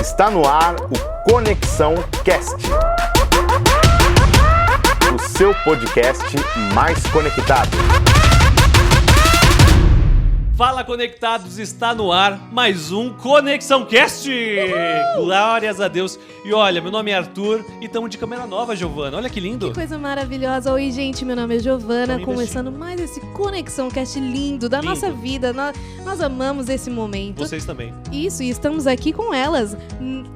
Está no ar o Conexão Cast, o seu podcast mais conectado. Fala, conectados, está no ar mais um Conexão Cast! Glórias a Deus! E olha, meu nome é Arthur e estamos de câmera nova, Giovana. Olha que lindo! Que coisa maravilhosa! Oi, gente, meu nome é Giovana, Estamos começando mais esse Conexão Cast lindo da nossa vida. Nós amamos esse momento. Vocês também. Isso, e estamos aqui com elas,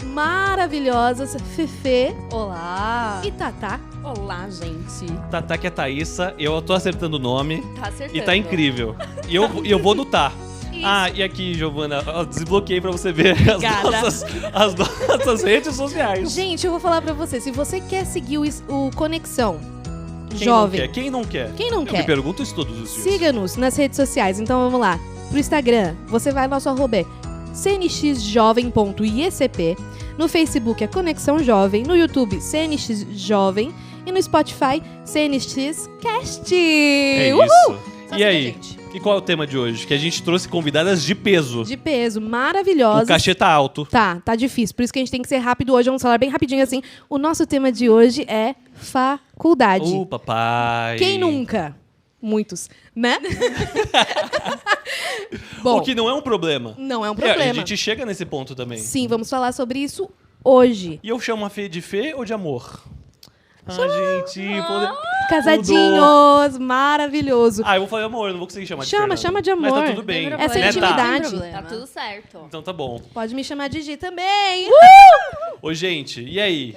maravilhosas, Fefe. Olá! E Tatá. Olá, gente! Tatá que é Thaísa, eu tô acertando o nome Tá acertando. e tá incrível. E eu vou no tá. Isso. Ah, e aqui, Giovana, ó, desbloqueei pra você ver Obrigada. as nossas redes sociais. Gente, eu vou falar pra você, se você quer seguir o Conexão Quem Jovem, não quer? Quem não quer? Quem não Eu quer? me pergunto isso todos os dias. siga-nos nas redes sociais. Então vamos lá. Pro Instagram, você vai no nosso arroba é cnxjovem.iscp. No Facebook é Conexão Jovem. No YouTube, CNX Jovem. E no Spotify, CNX Cast. É Uhul! isso. Só E siga a aí? gente. E qual é o tema de hoje? Que a gente trouxe convidadas de peso. De peso, maravilhosas. O cachê tá alto. Tá difícil. Por isso que a gente tem que ser rápido hoje. Vamos falar bem rapidinho assim. O nosso tema de hoje é faculdade. Papai. Quem nunca? Muitos, né? Bom, O que não é um problema. não é um A problema. gente chega nesse ponto também. Sim, vamos falar sobre isso hoje. E eu chamo a Fê de Fê ou de amor? Ah, gente, Casadinhos, maravilhoso. Ah, eu vou falar amor, eu não vou conseguir chamar de Chama Fernanda. de amor. Mas tá tudo bem. Essa Né, intimidade. Tá tudo certo. Então tá bom. Pode me chamar de Gi também. Ô, gente, e aí?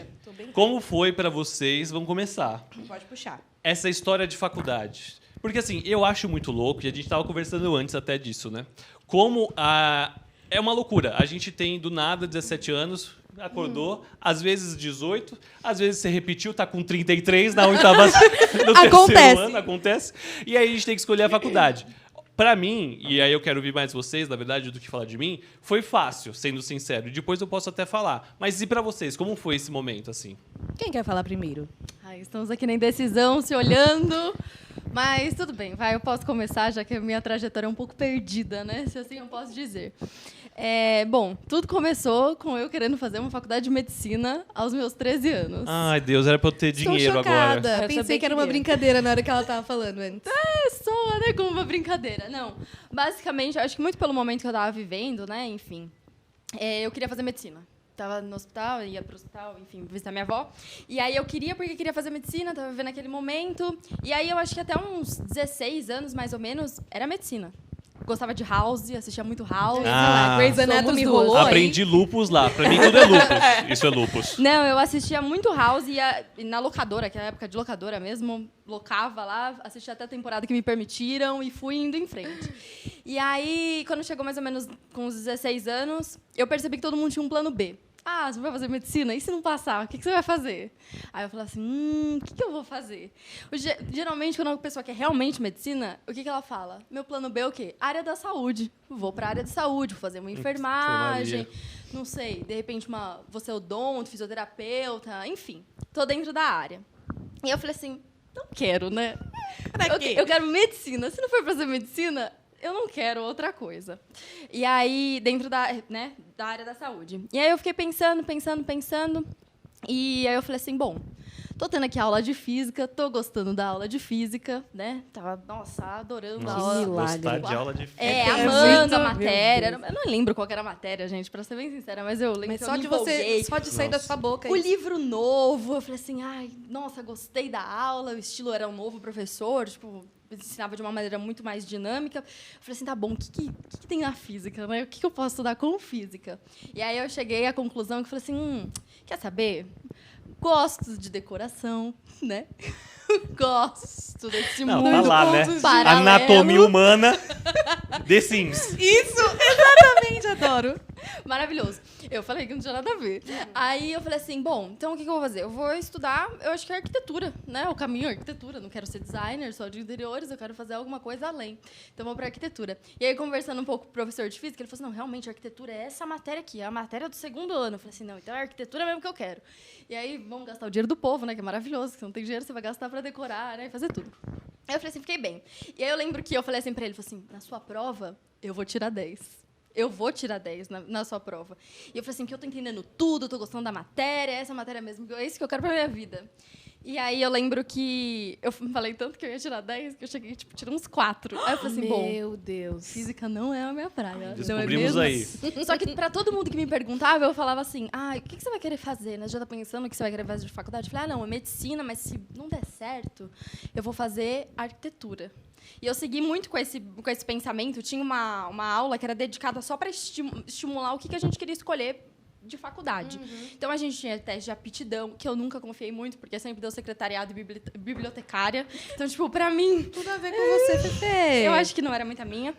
Como foi pra vocês? Vamos começar. Pode puxar. Essa história de faculdade. Porque assim, eu acho muito louco, e a gente tava conversando antes até disso, né? Como é uma loucura. A gente tem, do nada, 17 anos, acordou, às vezes 18, às vezes você repetiu, tá com 33 na oitava no Acontece. terceiro ano, acontece. E aí a gente tem que escolher a faculdade. Pra mim, e aí eu quero ouvir mais vocês, na verdade, do que falar de mim, foi fácil, sendo sincero. E depois eu posso até falar. Mas e pra vocês, como foi esse momento, assim? Quem quer falar primeiro? Ai, estamos aqui na indecisão, se olhando. Mas tudo bem, vai, eu posso começar, já que a minha trajetória é um pouco perdida, né? Se assim eu posso dizer. Bom, tudo começou com eu querendo fazer uma faculdade de medicina aos meus 13 anos. Ai, Deus, era pra eu ter dinheiro Estou chocada. agora. Eu Pensei também que era uma queria. brincadeira na hora que ela tava falando antes. Soa, né, como uma brincadeira. Não, basicamente, eu acho que muito pelo momento que eu tava vivendo, né, enfim, eu queria fazer medicina. Tava no hospital, ia pro hospital, enfim, visitar minha avó. E aí eu queria, porque queria fazer medicina, tava vivendo aquele momento. E aí eu acho que até uns 16 anos, mais ou menos, era medicina. Gostava de House, assistia muito House. Ah. Grey's Anatomy rolou aí. Aprendi lupus lá. Pra mim tudo é lupus. Isso é lupus. Não, eu assistia muito House e na locadora, que era a época de locadora mesmo, locava lá, assistia até a temporada que me permitiram e fui indo em frente. E aí, quando chegou mais ou menos com os 16 anos, eu percebi que todo mundo tinha um plano B. Ah, você vai fazer medicina? E se não passar, o que você vai fazer? Aí eu falei assim, o que eu vou fazer? Geralmente, quando a pessoa quer realmente medicina, o que ela fala? Meu plano B é o quê? Área da saúde. Vou para a área de saúde, vou fazer uma enfermagem, não sei, de repente vou ser odonto, fisioterapeuta, enfim, tô dentro da área. E eu falei assim, não quero, né? Eu quero medicina. Se não for fazer medicina, eu não quero outra coisa. E aí, dentro da área da saúde. E aí eu fiquei pensando. E aí eu falei assim, bom, tô tendo aqui aula de física, tô gostando da aula de física, né? Tava, adorando a aula. milagre. Gostar de aula de física. Amando a muito- matéria. Meu Deus. Eu não lembro qual que era a matéria, gente, pra ser bem sincera, mas eu lembro Mas que só eu me de empolguei. sair da sua boca. O isso. livro novo, eu falei assim, ai, nossa, gostei da aula, o estilo era um novo professor, tipo, ensinava de uma maneira muito mais dinâmica. Eu falei assim, tá bom, o que tem na física, né? O que eu posso estudar com física? E aí eu cheguei à conclusão que falei assim, quer saber? Gosto de decoração, né? Gosto desse Não, mundo tá lá, né? paralelo. Anatomia humana. The Sims. Isso, exatamente, adoro. Maravilhoso. Eu falei que não tinha nada a ver. Aí eu falei assim, bom, então o que eu vou fazer? Eu vou estudar, eu acho que é arquitetura, né? O caminho é arquitetura. Não quero ser designer, só de interiores, eu quero fazer alguma coisa além. Então eu vou para arquitetura. E aí, conversando um pouco com o professor de física, ele falou assim, não, realmente, a arquitetura é essa matéria aqui, é a matéria do segundo ano. Eu falei assim, não, então é arquitetura mesmo que eu quero. E aí, vamos gastar o dinheiro do povo, né? Que é maravilhoso, que você não tem dinheiro, você vai gastar para decorar, né? E fazer tudo. Aí eu falei assim, fiquei bem. E aí eu lembro que eu falei assim para ele, falei assim, na sua prova, eu vou tirar 10. eu vou tirar 10 na sua prova. E eu falei assim, que eu tô entendendo tudo, tô gostando da matéria, essa matéria mesmo, é isso que eu quero pra minha vida. E aí eu lembro que eu falei tanto que eu ia tirar 10, que eu cheguei, tipo, tirei uns 4. Aí eu falei assim, bom, Meu Deus. física não é a minha praia. Descobrimos não é aí. mesmo? Só que pra todo mundo que me perguntava, eu falava assim, o que você vai querer fazer, né? Já tá pensando o que você vai querer fazer de faculdade? Eu falei, não, é medicina, mas se não der certo, eu vou fazer arquitetura. E eu segui muito com esse pensamento. Tinha uma aula que era dedicada só para estimular o que a gente queria escolher de faculdade. Então, a gente tinha teste de aptidão, que eu nunca confiei muito, porque sempre deu secretariado e bibliotecária. Então, tipo, pra mim... Tudo a ver com você, Fefe. Eu acho que não era muito a minha.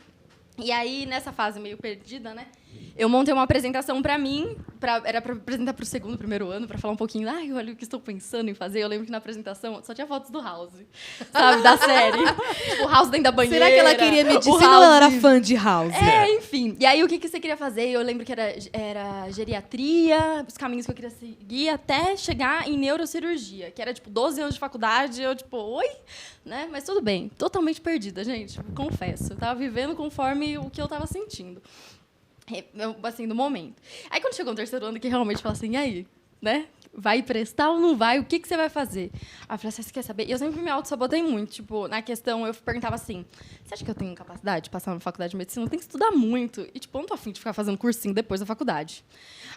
E aí, nessa fase meio perdida, né? Eu montei uma apresentação pra mim, era pra apresentar pro primeiro ano, pra falar um pouquinho, olha o que estou pensando em fazer. Eu lembro que na apresentação só tinha fotos do House, sabe, da série. Tipo, o House dentro da banheira. Será que ela queria medicina ou ela era fã de House? Enfim. E aí, o que você queria fazer? Eu lembro que era geriatria, os caminhos que eu queria seguir até chegar em neurocirurgia, que era, tipo, 12 anos de faculdade. Eu, tipo, oi? Né? Mas tudo bem. Totalmente perdida, gente. Confesso. Eu tava vivendo conforme o que eu tava sentindo. Assim, no momento. Aí, quando chegou no terceiro ano, que realmente fala assim, e aí, né? Vai prestar ou não vai? O que você vai fazer? Aí eu falei assim, você quer saber? E eu sempre me auto-sabotei muito. Tipo, na questão, eu perguntava assim, você acha que eu tenho capacidade de passar na faculdade de medicina? Eu tenho que estudar muito. E, tipo, eu não tô afim de ficar fazendo cursinho depois da faculdade.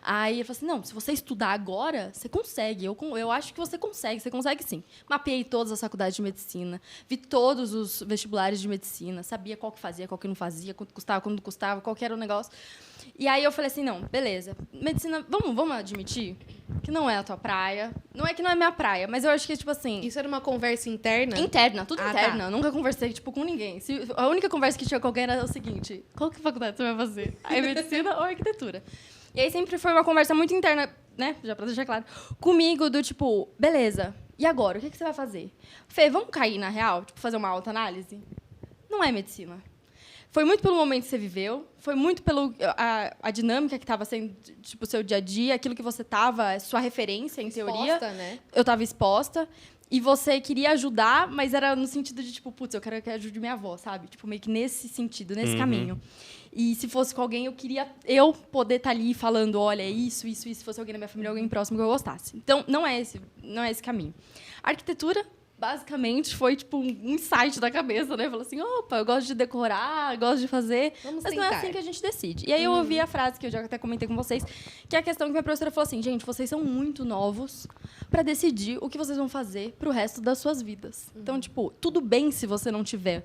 Aí ele falou assim, não, se você estudar agora, você consegue. Eu acho que você consegue sim. Mapeei todas as faculdades de medicina, vi todos os vestibulares de medicina, sabia qual que fazia, qual que não fazia, quanto custava, quando não custava, qual que era o negócio. E aí eu falei assim, não, beleza, medicina, vamos admitir que não é a tua praia. Não é que não é minha praia, mas eu acho que, tipo assim... Isso era uma conversa interna? Interna, tudo interna. Tá. Nunca conversei, tipo, com ninguém. A única conversa que tinha com alguém era o seguinte, qual que faculdade você vai fazer? Aí medicina ou arquitetura? E aí sempre foi uma conversa muito interna, né? Já pra deixar claro. Comigo, do tipo, beleza, e agora? O que você vai fazer? Fê, vamos cair na real? Tipo, fazer uma autoanálise? Não é medicina. Foi muito pelo momento que você viveu, foi muito pela a dinâmica que estava sendo, tipo, o seu dia a dia, aquilo que você estava, sua referência, em teoria. Exposta, né? Eu estava exposta. E você queria ajudar, mas era no sentido de, tipo, putz, eu quero que ajude minha avó, sabe? Tipo, meio que nesse sentido, nesse caminho. E se fosse com alguém, eu queria poder estar ali falando, olha, isso, se fosse alguém da minha família, alguém próximo que eu gostasse. Então, não é esse caminho. A arquitetura, basicamente, foi, tipo, um insight da cabeça, né? Falou assim, opa, eu gosto de decorar, gosto de fazer, Vamos mas não é tentar. assim que a gente decide. E aí eu ouvi a frase que eu já até comentei com vocês, que é a questão que minha professora falou assim, gente, vocês são muito novos para decidir o que vocês vão fazer pro resto das suas vidas. Então, tipo, tudo bem se você não tiver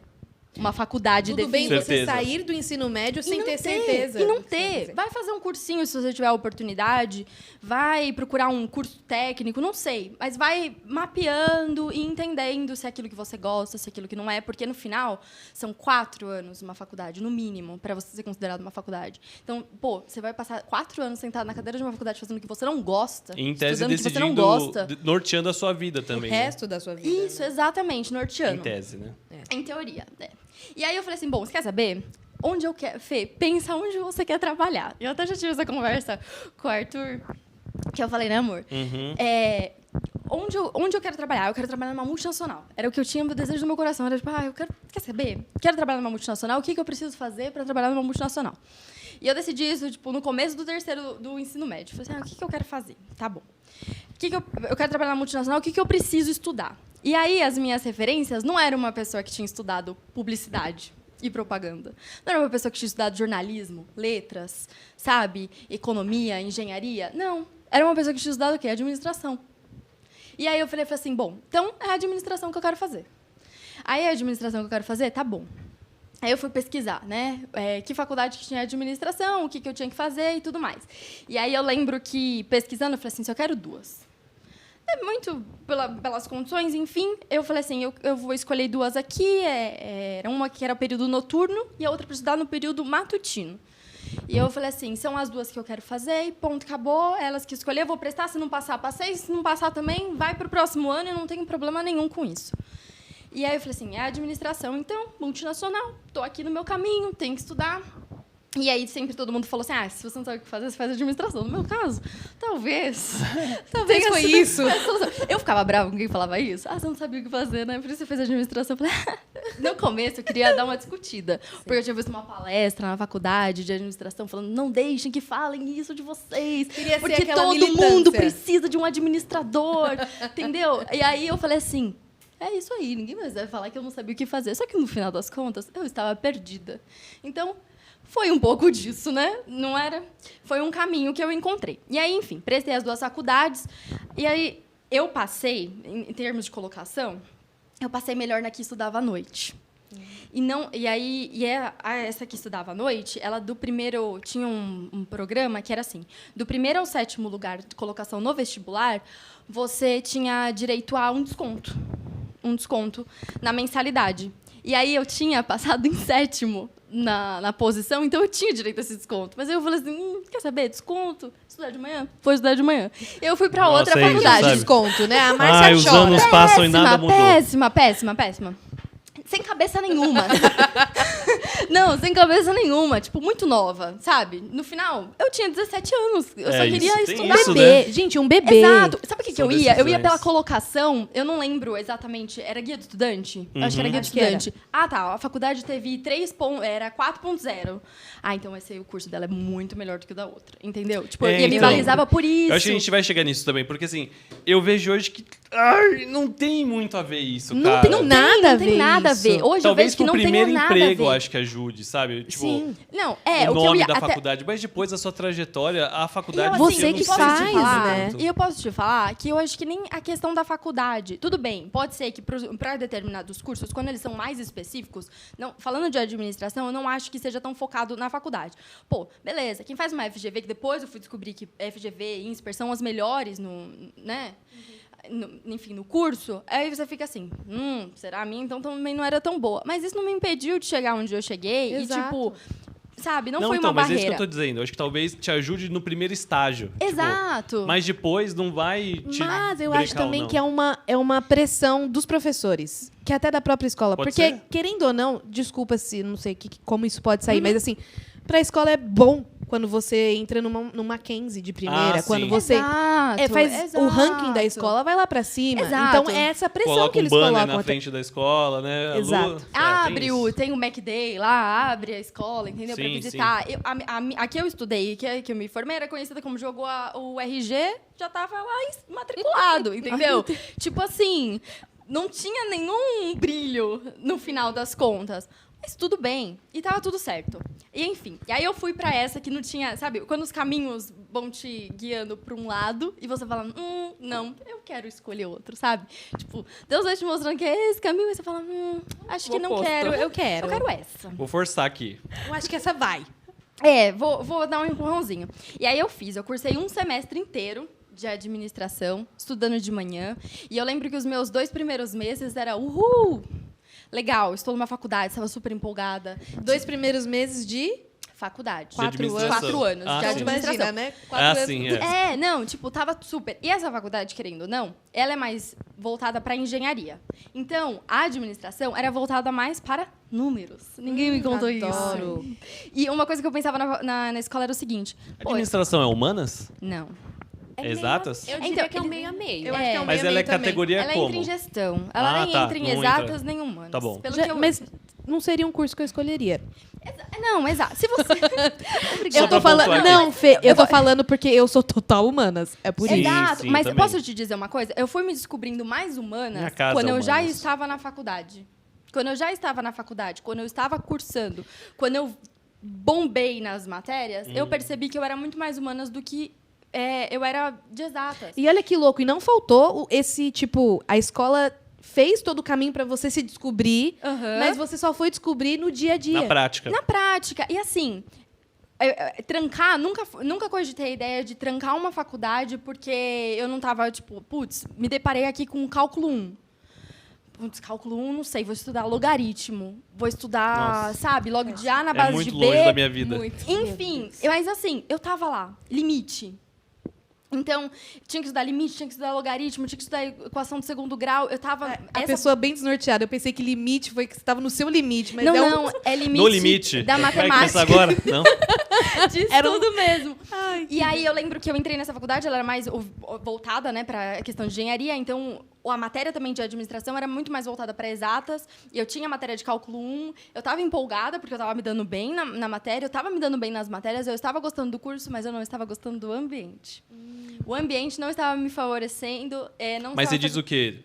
uma faculdade Tudo bem definida. você Certeza. sair do ensino médio sem não ter certeza. E não ter. Vai fazer um cursinho se você tiver a oportunidade. Vai procurar um curso técnico, não sei. Mas vai mapeando e entendendo se é aquilo que você gosta, se é aquilo que não é. Porque, no final, são 4 anos uma faculdade, no mínimo, para você ser considerado uma faculdade. Então, pô, você vai passar 4 anos sentado na cadeira de uma faculdade fazendo o que você não gosta. Em tese, estudando o que você não decidindo, gosta. norteando a sua vida O também. né? resto da sua vida. Isso, né? exatamente, norteano. Em tese, né? Em teoria, né? E aí eu falei assim, bom, você quer saber? Onde eu quero... Fê, pensa onde você quer trabalhar. Eu até já tive essa conversa com o Arthur, que eu falei, né, amor? Onde eu quero trabalhar? Eu quero trabalhar numa multinacional. Era o que eu tinha, o desejo do meu coração. Era tipo, quer saber? Quero trabalhar numa multinacional. O que eu preciso fazer para trabalhar numa multinacional? E eu decidi isso, tipo, no começo do terceiro do ensino médio. Falei assim, o que eu quero fazer? Tá bom. Eu quero trabalhar na multinacional, o que eu preciso estudar? E aí, as minhas referências não era uma pessoa que tinha estudado publicidade e propaganda. Não era uma pessoa que tinha estudado jornalismo, letras, sabe? Economia, engenharia. Não. Era uma pessoa que tinha estudado o quê? Administração. E aí eu falei assim, bom, então é a administração que eu quero fazer. Aí a administração que eu quero fazer, tá bom. Aí eu fui pesquisar, né? Que faculdade que tinha administração, o que eu tinha que fazer e tudo mais. E aí eu lembro que, pesquisando, eu falei assim, só quero 2. Muito pelas condições, enfim. Eu falei assim, eu vou escolher 2 aqui. Era uma que era o período noturno e a outra para estudar no período matutino. E eu falei assim, são as 2 que eu quero fazer e ponto, acabou. Elas que escolher, eu vou prestar. Se não passar, passei. Se não passar também, vai para o próximo ano e não tenho problema nenhum com isso. E aí eu falei assim, é administração, então, multinacional. Estou aqui no meu caminho, tenho que estudar. E aí sempre todo mundo falou assim, se você não sabe o que fazer, você faz administração. No meu caso, talvez Talvez foi isso. Eu ficava brava com quem falava isso. Você não sabia o que fazer, né? Por isso você fez administração. Eu falei, no começo eu queria dar uma discutida. Porque eu tinha visto uma palestra na faculdade de administração falando, não deixem que falem isso de vocês. Queria ser porque aquela todo militância. mundo precisa de um administrador. Entendeu? E aí eu falei assim, é isso aí, ninguém mais vai falar que eu não sabia o que fazer. Só que no final das contas, eu estava perdida. Então, foi um pouco disso, né? Não era? Foi um caminho que eu encontrei. E aí, enfim, prestei as 2 faculdades. E aí, eu passei, em termos de colocação, eu passei melhor na que estudava à noite. Essa que estudava à noite, ela do primeiro... Tinha um programa que era assim, do primeiro ao 7º lugar de colocação no vestibular, você tinha direito a um desconto na mensalidade. E aí eu tinha passado em 7º na posição, então eu tinha direito a esse desconto. Mas aí eu falei assim, quer saber, desconto? Estudar de manhã? Vou estudar de manhã. Eu fui para outra é isso, faculdade. sabe? Desconto, né? A Márcia os chora. anos passam e nada mudou. Péssima. Sem cabeça nenhuma. Não, sem cabeça nenhuma. Tipo, muito nova, sabe? No final, eu tinha 17 anos. Eu só queria isso, tem estudar. isso, Bebê. né? Gente, um bebê. Exato. Sabe o que São eu ia? Eu ia decisões. pela colocação, eu não lembro exatamente. Era guia do estudante? Eu acho que era guia do Acho que era. estudante. A faculdade teve 4.0. Então esse aí, o curso dela é muito melhor do que o da outra. Entendeu? Tipo, É, eu me então. balizava por isso. Eu acho que a gente vai chegar nisso também, porque assim, eu vejo hoje que não tem muito a ver isso, Não cara. tem nada a não tem ver nada a isso. ver. Hoje Talvez eu vejo que pro não tem primeiro nada a emprego, ver. acho que ajude, sabe? Tipo, Sim. Não, o o que eu nome ia da até... faculdade, mas depois da sua trajetória, a faculdade... Você eu não que sei faz, se né? tanto. E eu posso te falar que eu acho que nem a questão da faculdade. Tudo bem, pode ser que para determinados cursos, quando eles são mais específicos, falando de administração, eu não acho que seja tão focado na faculdade. Pô, beleza, quem faz uma FGV, que depois eu fui descobrir que FGV e INSPER são as melhores enfim, no curso, aí você fica assim, será a minha? Então também não era tão boa. Mas isso não me impediu de chegar onde eu cheguei. Exato. E, tipo, sabe, não foi então, uma mas barreira. é isso que eu tô dizendo. Eu acho que talvez te ajude no primeiro estágio. Exato. Tipo, mas depois não vai te Mas eu brincar acho ou também não. que é uma pressão dos professores, que até da própria escola. Pode Porque, ser? querendo ou não, desculpa se não sei como isso pode sair, mas assim, pra escola é bom quando você entra numa Mackenzie de primeira, quando sim. você Exato, faz o ranking da exato. escola, vai lá pra cima. Exato. Então é essa pressão Coloca que um eles banner colocam. na frente da escola, né? Exato. Abre tem o Mac Day lá, abre a escola, entendeu? Pra Sim, visitar. A que eu estudei, que eu me formei, era conhecida como jogou o RG, já tava lá matriculado, entendeu? Tipo assim, não tinha nenhum brilho no final das contas. Mas tudo bem. E tava tudo certo. E, enfim. E aí eu fui pra essa que não tinha... Sabe, quando os caminhos vão te guiando pra um lado e você fala, não, eu quero escolher outro, sabe? Tipo, Deus vai te mostrando que é esse caminho e você fala, acho que não oposto. quero. Eu quero. Eu quero essa. Vou forçar aqui. Eu acho que essa vai. Vou dar um empurrãozinho. E aí eu cursei um semestre inteiro de administração, estudando de manhã. E eu lembro que os meus 2 primeiros meses era legal, estou numa faculdade, estava super empolgada. 2 primeiros meses de Faculdade. De administração. 4 anos Ah, de sim. administração. Imagina, né? 4 Ah, anos. sim, é. Tava super. E essa faculdade, querendo ou não, ela é mais voltada para engenharia. Então, a administração era voltada mais para números. Ninguém me contou adoro. isso. E uma coisa que eu pensava na escola era o seguinte. Administração é humanas? Não. Exatas? Eu diria Então, que é um meio a meio. Eu acho que é um Mas meio ela é também. categoria Ela como? entra em gestão. Ela nem tá, entra em não exatas entra. nem humanas. Tá bom. Pelo Já- que eu... Mas não seria um curso que eu escolheria. Não, exato. Se você... Só Eu pra tô falando. pontuar aqui. Não, Fê, eu tô falando porque eu sou total humanas. É por Sim, isso. Exato. sim, Mas também. posso te dizer uma coisa? Eu fui me descobrindo mais Minha humanas casa quando é eu já humanas. estava na faculdade. Quando eu já estava na faculdade, quando eu estava cursando, quando eu bombei nas matérias, eu percebi que eu era muito mais humanas do que eu era de exatas. E olha que louco, e não faltou esse, tipo, a escola fez todo o caminho pra você se descobrir, Aham. mas você só foi descobrir no dia a dia. Na prática. Na prática. E assim, trancar, nunca cogitei a ideia de trancar uma faculdade porque eu não tava, tipo, putz, me deparei aqui com cálculo 1. Putz, cálculo 1, não sei, vou estudar logaritmo. Vou estudar, Nossa. sabe, log de A na base muito de B. longe da minha vida. Enfim, mas assim, eu tava lá, limite. Então, tinha que estudar limite, tinha que estudar logaritmo, tinha que estudar equação de segundo grau. Eu tava... A pessoa bem desnorteada. Eu pensei que limite foi que você estava no seu limite. Mas Não, é limite, No limite. da Vai começar matemática. agora? Não? De Era um- tudo mesmo. Ai, E aí eu lembro que eu entrei nessa faculdade, ela era mais voltada, né, para a questão de engenharia, então a matéria também de administração era muito mais voltada para exatas. E eu tinha matéria de cálculo 1, eu estava empolgada porque eu estava me dando bem na matéria, eu estava me dando bem nas matérias, eu estava gostando do curso, mas eu não estava gostando do ambiente. O ambiente não estava me favorecendo, não Mas estava você diz fazendo- o quê?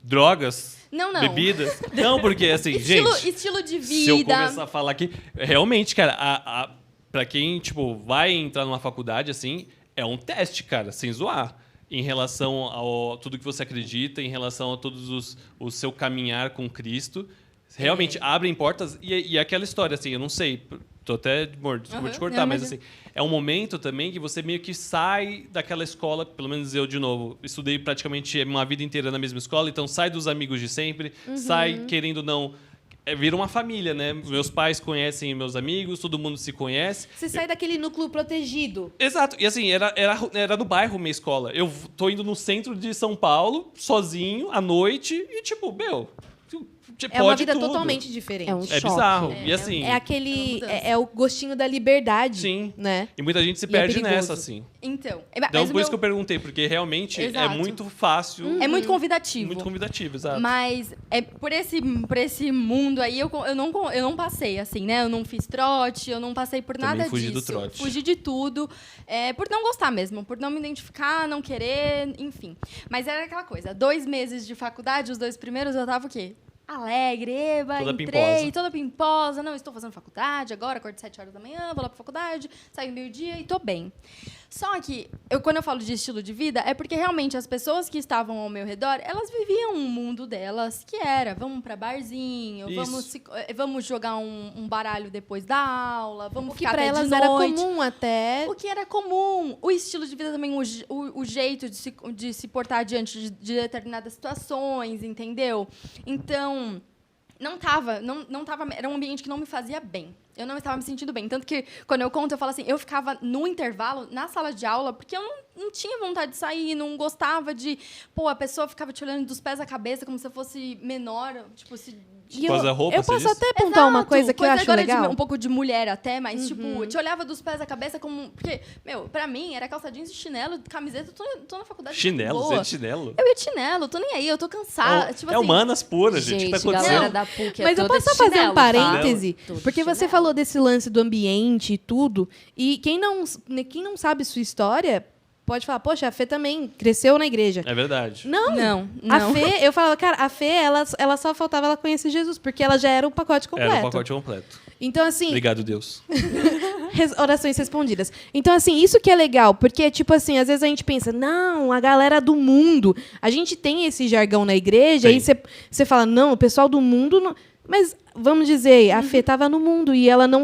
Drogas? Não. Bebidas? Não, porque assim, gente... Estilo de Se eu vida. começar a falar aqui, realmente, cara, pra quem, tipo, vai entrar numa faculdade, assim, é um teste, cara, sem zoar. Em relação a tudo que você acredita, em relação a todos o seu caminhar com Cristo. Realmente abrem portas. E aquela história, assim, eu não sei, tô até desculpa te cortar, não, mas mas assim, é um momento também que você meio que sai daquela escola, pelo menos eu, de novo, estudei praticamente uma vida inteira na mesma escola, então sai dos amigos de sempre, sai, querendo ou não, vira uma família, né? Meus pais conhecem meus amigos, todo mundo se conhece. você sai daquele núcleo protegido. Exato. E assim, era no bairro minha escola. Eu tô indo no centro de São Paulo, sozinho, à noite, e tipo, meu... É uma pode vida tudo. totalmente diferente. É um É choque. bizarro. E assim... É aquele... mudança. É o gostinho da liberdade. Sim. Né? E muita gente se E é perde perigoso. nessa, assim. Então, Então, mas por isso que eu perguntei, porque realmente é Exato. muito fácil, é muito convidativo. muito convidativo, exato. Mas por esse mundo aí eu não passei, assim, né? Eu não fiz trote, eu não passei por Também nada fugi do disso. trote. Fugi de tudo. Por não gostar mesmo, por não me identificar, não querer, enfim. Mas era aquela coisa, 2 meses de faculdade, os 2 primeiros eu tava o quê? Alegre, eba, Toda entrei, pimposa. toda pimposa. Não, estou fazendo faculdade agora, acordo 7 horas da manhã, vou lá pra faculdade, saio meio-dia e tô bem. Só que, quando eu falo de estilo de vida, é porque realmente as pessoas que estavam ao meu redor, elas viviam um mundo delas, que era, vamos pra barzinho, Isso. vamos jogar um baralho depois da aula, vamos O que ficar pra até elas de era noite. comum até... O que era comum. O estilo de vida também, o jeito de se portar diante de determinadas situações, entendeu? Então, não tava, era um ambiente que não me fazia bem. Eu não estava me sentindo bem. Tanto que, quando eu conto, eu falo assim, eu ficava no intervalo, na sala de aula, porque eu não tinha vontade de sair, não gostava de... Pô, a pessoa ficava te olhando dos pés à cabeça, como se eu fosse menor, tipo, se... E Por causa da roupa, eu você posso diz? até apontar uma coisa que eu acho agora legal. um pouco de mulher até, mas, tipo, te olhava dos pés à cabeça como... Porque, meu, pra mim, era calça jeans e chinelo, camiseta, tô na faculdade Chinelo? Você boa. é de chinelo? Eu ia de chinelo, tô nem aí, eu tô cansada. tipo é assim, humanas pura, gente. O que tá acontecendo? galera da PUC é Mas eu toda posso de só fazer chinelo, um tá? parêntese? Tudo Porque você chinelo. falou desse lance do ambiente e tudo. E quem não sabe sua história, pode falar, poxa, a Fê também cresceu na igreja. É verdade. Não. Não. A Fê, eu falava, cara, a Fê, ela só faltava ela conhecer Jesus, porque ela já era o pacote completo. Era o pacote completo. Então, assim, Obrigado, Deus. orações respondidas. Então, assim, isso que é legal, porque, tipo assim, às vezes a gente pensa, não, a galera do mundo. A gente tem esse jargão na igreja, Tem. aí você fala, não, o pessoal do mundo. Não... Mas, vamos dizer, a Fê estava no mundo e ela não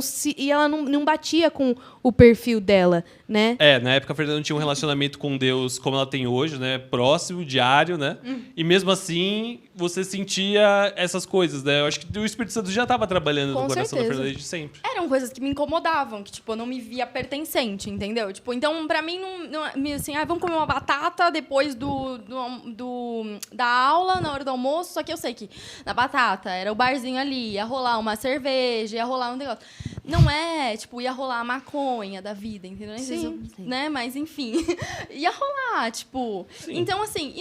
batia com o perfil dela, né? Na época a Fernanda tinha um relacionamento com Deus como ela tem hoje, né? Próximo, diário, né? E mesmo assim, você sentia essas coisas, né? Eu acho que o Espírito Santo já estava trabalhando Com no coração da certeza. Fernanda desde sempre. Eram coisas que me incomodavam, que, tipo, eu não me via pertencente, entendeu? Tipo, então, pra mim, assim, vamos comer uma batata depois da aula, na hora do almoço, só que eu sei que na batata era o barzinho ali, ia rolar uma cerveja, ia rolar um negócio. Não é, tipo, ia rolar a maconha da vida, entendeu? Nem sei se Sim. né? Mas, enfim, ia rolar, tipo... Sim. Então, assim,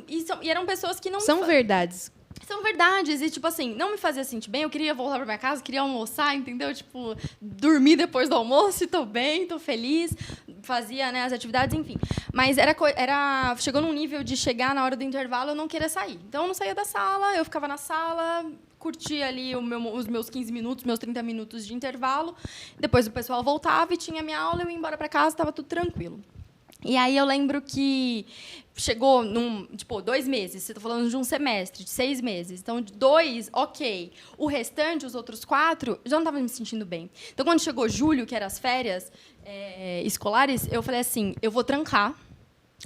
e eram pessoas que não... São verdades. São verdades. E, tipo assim, não me fazia sentir bem. Eu queria voltar pra minha casa, queria almoçar, entendeu? Tipo, dormir depois do almoço e tô bem, tô feliz. Fazia, né, as atividades, enfim. Mas chegou num nível de chegar na hora do intervalo, eu não queria sair. Então, eu não saía da sala, eu ficava na sala, curtia ali os meus 15 minutos, meus 30 minutos de intervalo. Depois o pessoal voltava e tinha minha aula, eu ia embora pra casa, tava tudo tranquilo. E aí eu lembro que chegou 2 meses, você está falando de um semestre, de 6 meses. Então, de 2, ok. O restante, os outros 4, já não estava me sentindo bem. Então, quando chegou julho, que eram as férias escolares, eu falei assim, eu vou trancar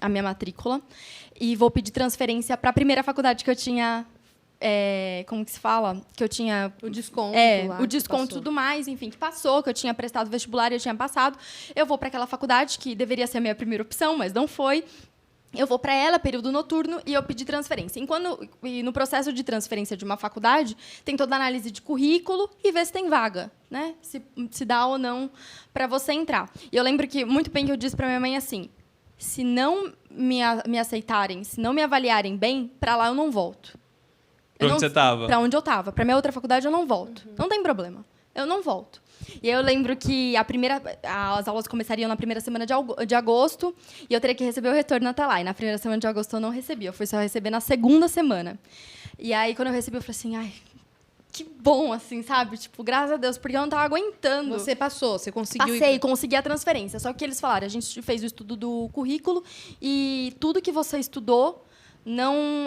a minha matrícula e vou pedir transferência para a primeira faculdade que eu tinha como que se fala? Que eu tinha... O desconto lá o que desconto e passou. tudo mais, enfim, que passou, que eu tinha prestado vestibular e eu tinha passado. Eu vou para aquela faculdade, que deveria ser a minha primeira opção, mas não foi. Eu vou para ela, período noturno, e eu pedi transferência. E no processo de transferência de uma faculdade, tem toda a análise de currículo e ver se tem vaga, né? Se dá ou não para você entrar. E eu lembro que, muito bem, que eu disse para minha mãe assim, se não me aceitarem, se não me avaliarem bem, para lá eu não volto. Pra onde você estava? Para onde eu estava. Para minha outra faculdade eu não volto. Não tem problema. Eu não volto. E aí eu lembro que as aulas começariam na primeira semana de agosto e eu teria que receber o retorno até lá. E na primeira semana de agosto eu não recebi. Eu fui só receber na segunda semana. E aí, quando eu recebi, eu falei assim, ai, que bom, assim, sabe? Tipo, graças a Deus, porque eu não estava aguentando. Você passou, você conseguiu... Passei, consegui a transferência. Só que eles falaram, a gente fez o estudo do currículo e tudo que você estudou,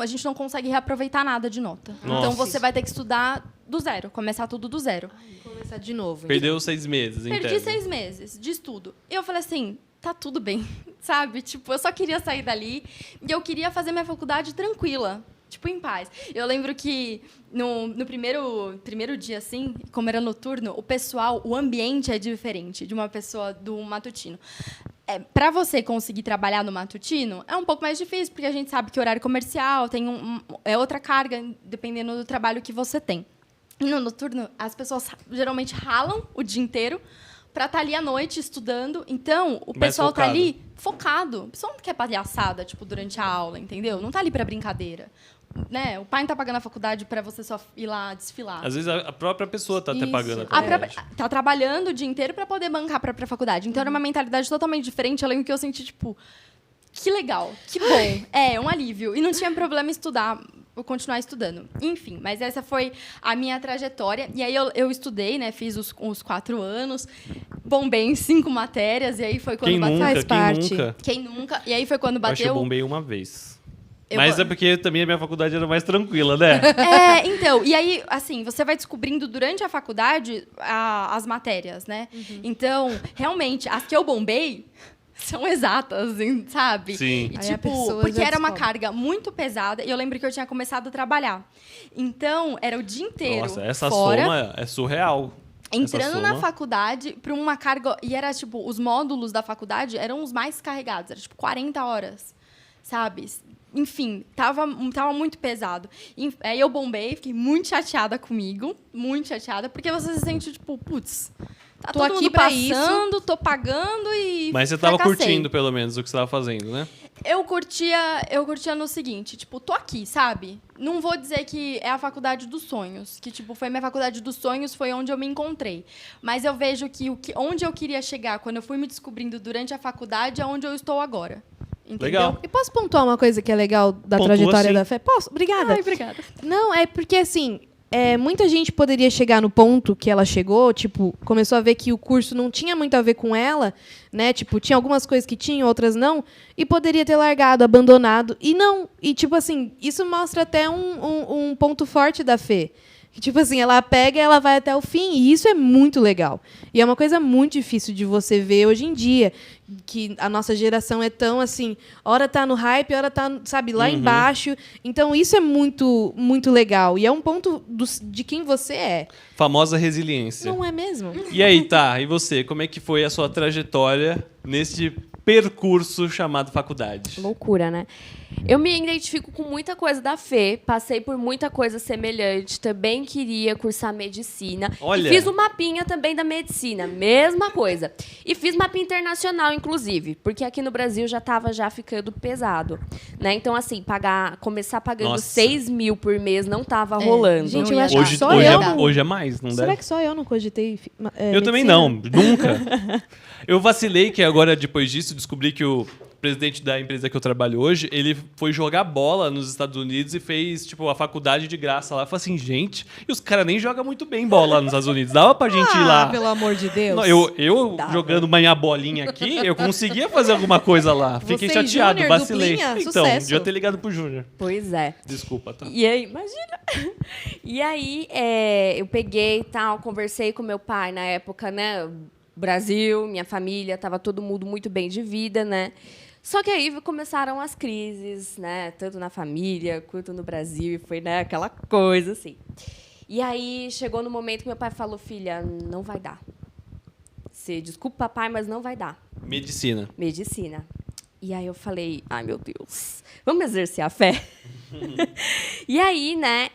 a gente não consegue reaproveitar nada de nota. Nossa. Então, você vai ter que estudar do zero, começar tudo do zero. Começar de novo. Perdeu 6 meses, Perdi entende? 6 meses de estudo. E eu falei assim, tá tudo bem, sabe? Tipo, eu só queria sair dali e eu queria fazer minha faculdade tranquila, tipo, em paz. Eu lembro que no primeiro dia, assim, como era noturno, o ambiente é diferente de uma pessoa do matutino. Para você conseguir trabalhar no matutino, é um pouco mais difícil, porque a gente sabe que horário comercial é outra carga, dependendo do trabalho que você tem. E no noturno, as pessoas geralmente ralam o dia inteiro para estar ali à noite estudando. Então, o Mais pessoal está focado. ali focado. O pessoal não quer palhaçada, tipo, durante a aula, entendeu? Não está ali para brincadeira. Né? O pai não está pagando a faculdade para você só ir lá desfilar. Às vezes a própria pessoa está até Isso. pagando a faculdade. Tá trabalhando o dia inteiro para poder bancar a própria faculdade. Então, era uma mentalidade totalmente diferente. Eu lembro que eu senti, tipo, que legal, que bom. Um alívio. E não tinha problema estudar, eu continuar estudando. Enfim, mas essa foi a minha trajetória. E aí eu estudei, né? Fiz os 4 anos, bombei em 5 matérias, e aí foi quando Quem bateu. nunca? Faz parte. Quem nunca? Quem nunca? E aí foi quando Eu acho que eu bateu. bombei uma vez. Eu- Mas é porque também a minha faculdade era mais tranquila, né? Então, e aí, assim, você vai descobrindo durante a faculdade as matérias, né? Então, realmente, as que eu bombei são exatas, sabe? Sim. E, Aí a tipo, pessoa porque já era uma descobre. carga muito pesada, e eu lembro que eu tinha começado a trabalhar. Então, era o dia inteiro Nossa, essa fora, soma é surreal. entrando Essa na soma. faculdade para uma carga... E era, tipo, os módulos da faculdade eram os mais carregados. Era, tipo, 40 horas, sabe? Enfim, tava muito pesado. Aí eu bombei, fiquei muito chateada comigo. Muito chateada, porque você se sente, tipo, putz, tá Tô todo aqui mundo pra passando, tô pagando e Mas você tava fracassei. curtindo, pelo menos, o que você tava fazendo, né? Eu curtia no seguinte, tipo, tô aqui, sabe? Não vou dizer que é a faculdade dos sonhos, que tipo foi minha faculdade dos sonhos, foi onde eu me encontrei. Mas eu vejo que onde eu queria chegar quando eu fui me descobrindo durante a faculdade é onde eu estou agora. Entendeu? Legal. E posso pontuar uma coisa que é legal da Pontua, trajetória sim. da fé? Posso? Obrigada. Ai, obrigada. Não, é porque assim, muita gente poderia chegar no ponto que ela chegou, tipo, começou a ver que o curso não tinha muito a ver com ela, né? Tipo, tinha algumas coisas que tinham, outras não, e poderia ter largado, abandonado. E não. E, tipo assim, isso mostra até um ponto forte da Fê. Que, tipo assim, ela pega e ela vai até o fim. E isso é muito legal. E é uma coisa muito difícil de você ver hoje em dia. Que a nossa geração é tão assim, hora tá no hype, hora tá, sabe, lá embaixo. Então, isso é muito, muito legal. E é um ponto de quem você é. Famosa resiliência. Não é mesmo? E aí, tá? E você? Como é que foi a sua trajetória nesse percurso chamado faculdade? Loucura, né? Eu me identifico com muita coisa da Fê, passei por muita coisa semelhante, também queria cursar medicina. Olha. E fiz o mapinha também da medicina, mesma coisa. E fiz mapinha internacional, inclusive, porque aqui no Brasil já estava ficando pesado. Né? Então, assim, começar pagando Nossa. 6 mil por mês não estava rolando. Gente, Não eu ia acho dar. que só eu não... Hoje é mais, não Será deve? que só eu não cogitei Eu também medicina? não, nunca. Eu vacilei que agora, depois disso, descobri que o presidente da empresa que eu trabalho hoje, ele foi jogar bola nos Estados Unidos e fez, tipo, a faculdade de graça lá. Eu falei assim, gente, e os caras nem jogam muito bem bola lá nos Estados Unidos. Dava pra gente ir lá. pelo amor de Deus. Não, eu jogando minha bolinha aqui, eu conseguia fazer alguma coisa lá. Fiquei Você e chateado, Júnior, vacilei. duplinha, Então, sucesso. devia ter ligado pro Júnior. Pois é. Desculpa, tá? E aí, imagina. E aí, eu peguei e tal, conversei com meu pai na época, né? Brasil, minha família, tava todo mundo muito bem de vida, né? Só que aí começaram as crises, né? Tanto na família quanto no Brasil. E foi, né, aquela coisa, assim. E aí chegou no momento que meu pai falou, filha, não vai dar. Você desculpa, papai, mas não vai dar. Medicina. Medicina. E aí eu falei, ai, meu Deus, vamos exercer a fé? E aí, né,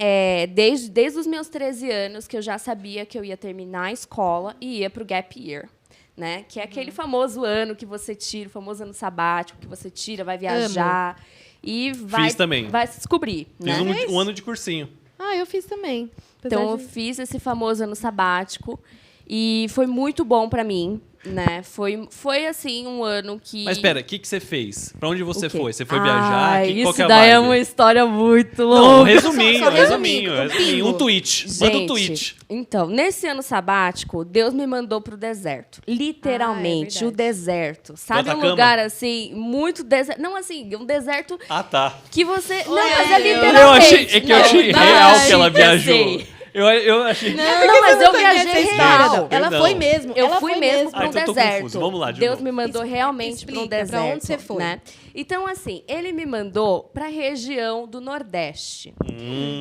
desde os meus 13 anos, que eu já sabia que eu ia terminar a escola e ia para o Gap Year. Né? Que é aquele famoso ano que você tira, o famoso ano sabático, que você tira, vai viajar e Fiz também. vai se descobrir. Fiz Né? um ano de cursinho. Ah, eu fiz também. Apesar Então, eu de- fiz esse famoso ano sabático e foi muito bom para mim, né? Foi assim, um ano que... Mas espera, o que você fez? Pra onde você O quê? foi? Você foi viajar? Ai, Qual isso que é a daí é vibe? uma história muito Não, louca. resuminho, Só resuminho. resuminho, Um tweet. Manda um Gente, tweet. então, nesse ano sabático, Deus me mandou pro deserto. Literalmente, Ah, é o deserto. Sabe um Atacama? lugar assim, muito deserto. Não assim, um deserto Ah, tá. que você. Não, Ué, mas é eu literalmente. Eu achei Não, real não, que ela eu viajou. sei. Eu achei... Não, mas eu viajei essa real. história. Ela Perdão. foi mesmo. Eu ela fui foi mesmo para um então eu tô deserto. confuso. Vamos lá, de Deus novo. me mandou realmente para um Explica, pra deserto. onde você foi? Né? Então, assim, ele me mandou para a região do Nordeste.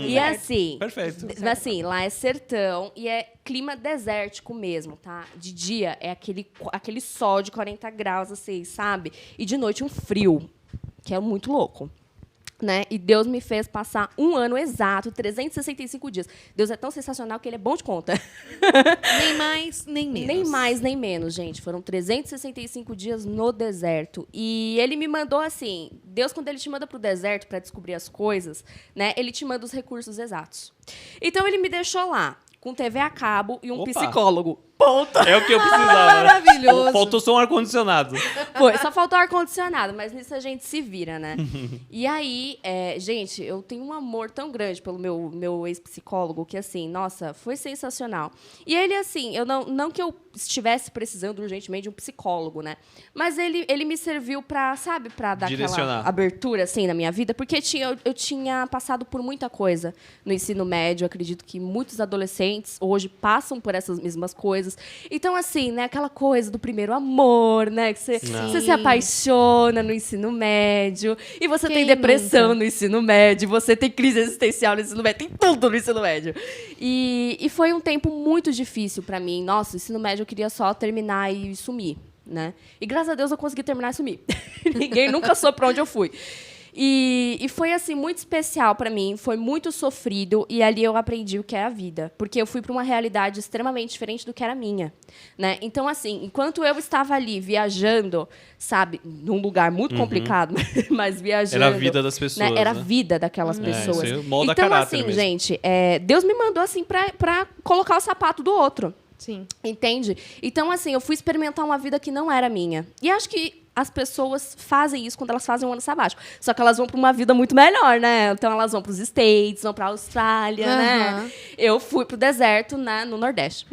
E assim, Perfeito. assim, lá é sertão e é clima desértico mesmo, tá? De dia é aquele sol de 40 graus, assim, sabe? E de noite um frio, que é muito louco. Né? E Deus me fez passar um ano exato, 365 dias. Deus é tão sensacional que ele é bom de conta. Nem mais, nem menos. Nem mais, nem menos, gente. Foram 365 dias no deserto. E ele me mandou assim, Deus, quando ele te manda para o deserto para descobrir as coisas, né, ele te manda os recursos exatos. Então, ele me deixou lá, com TV a cabo e um Opa. psicólogo. Ponto. É o que eu precisava. Maravilhoso. Faltou só um ar-condicionado. Foi, só faltou ar-condicionado, mas nisso a gente se vira, né? E aí, gente, eu tenho um amor tão grande pelo meu ex-psicólogo que, assim, nossa, foi sensacional. E ele, assim, eu não que eu estivesse precisando urgentemente de um psicólogo, né? Mas ele me serviu pra, sabe, pra dar aquela Direcionar. abertura, assim, na minha vida, porque eu tinha passado por muita coisa no ensino médio. Eu acredito que muitos adolescentes hoje passam por essas mesmas coisas. Então, assim, né, aquela coisa do primeiro amor, né? Que você se apaixona no ensino médio, e você Quem tem depressão nunca? no ensino médio, você tem crise existencial no ensino médio, tem tudo no ensino médio. E foi um tempo muito difícil pra mim. Nossa, o ensino médio eu queria só terminar e sumir, né? E graças a Deus eu consegui terminar e sumir. Ninguém nunca soube pra onde eu fui. E foi, assim, muito especial para mim, foi muito sofrido, e ali eu aprendi o que é a vida, porque eu fui para uma realidade extremamente diferente do que era a minha, né? Então, assim, enquanto eu estava ali viajando, sabe, num lugar muito complicado, mas viajando... Era a vida das pessoas, Né? Era a né? vida daquelas pessoas. isso aí molda então, caráter assim, mesmo. gente, Deus me mandou, assim, para colocar o sapato do outro. Sim. Entende? Então, assim, eu fui experimentar uma vida que não era minha. E acho que as pessoas fazem isso quando elas fazem um ano sabático. Só que elas vão para uma vida muito melhor, né? Então, elas vão para os States, vão para a Austrália, né? Eu fui para o deserto, né, no Nordeste.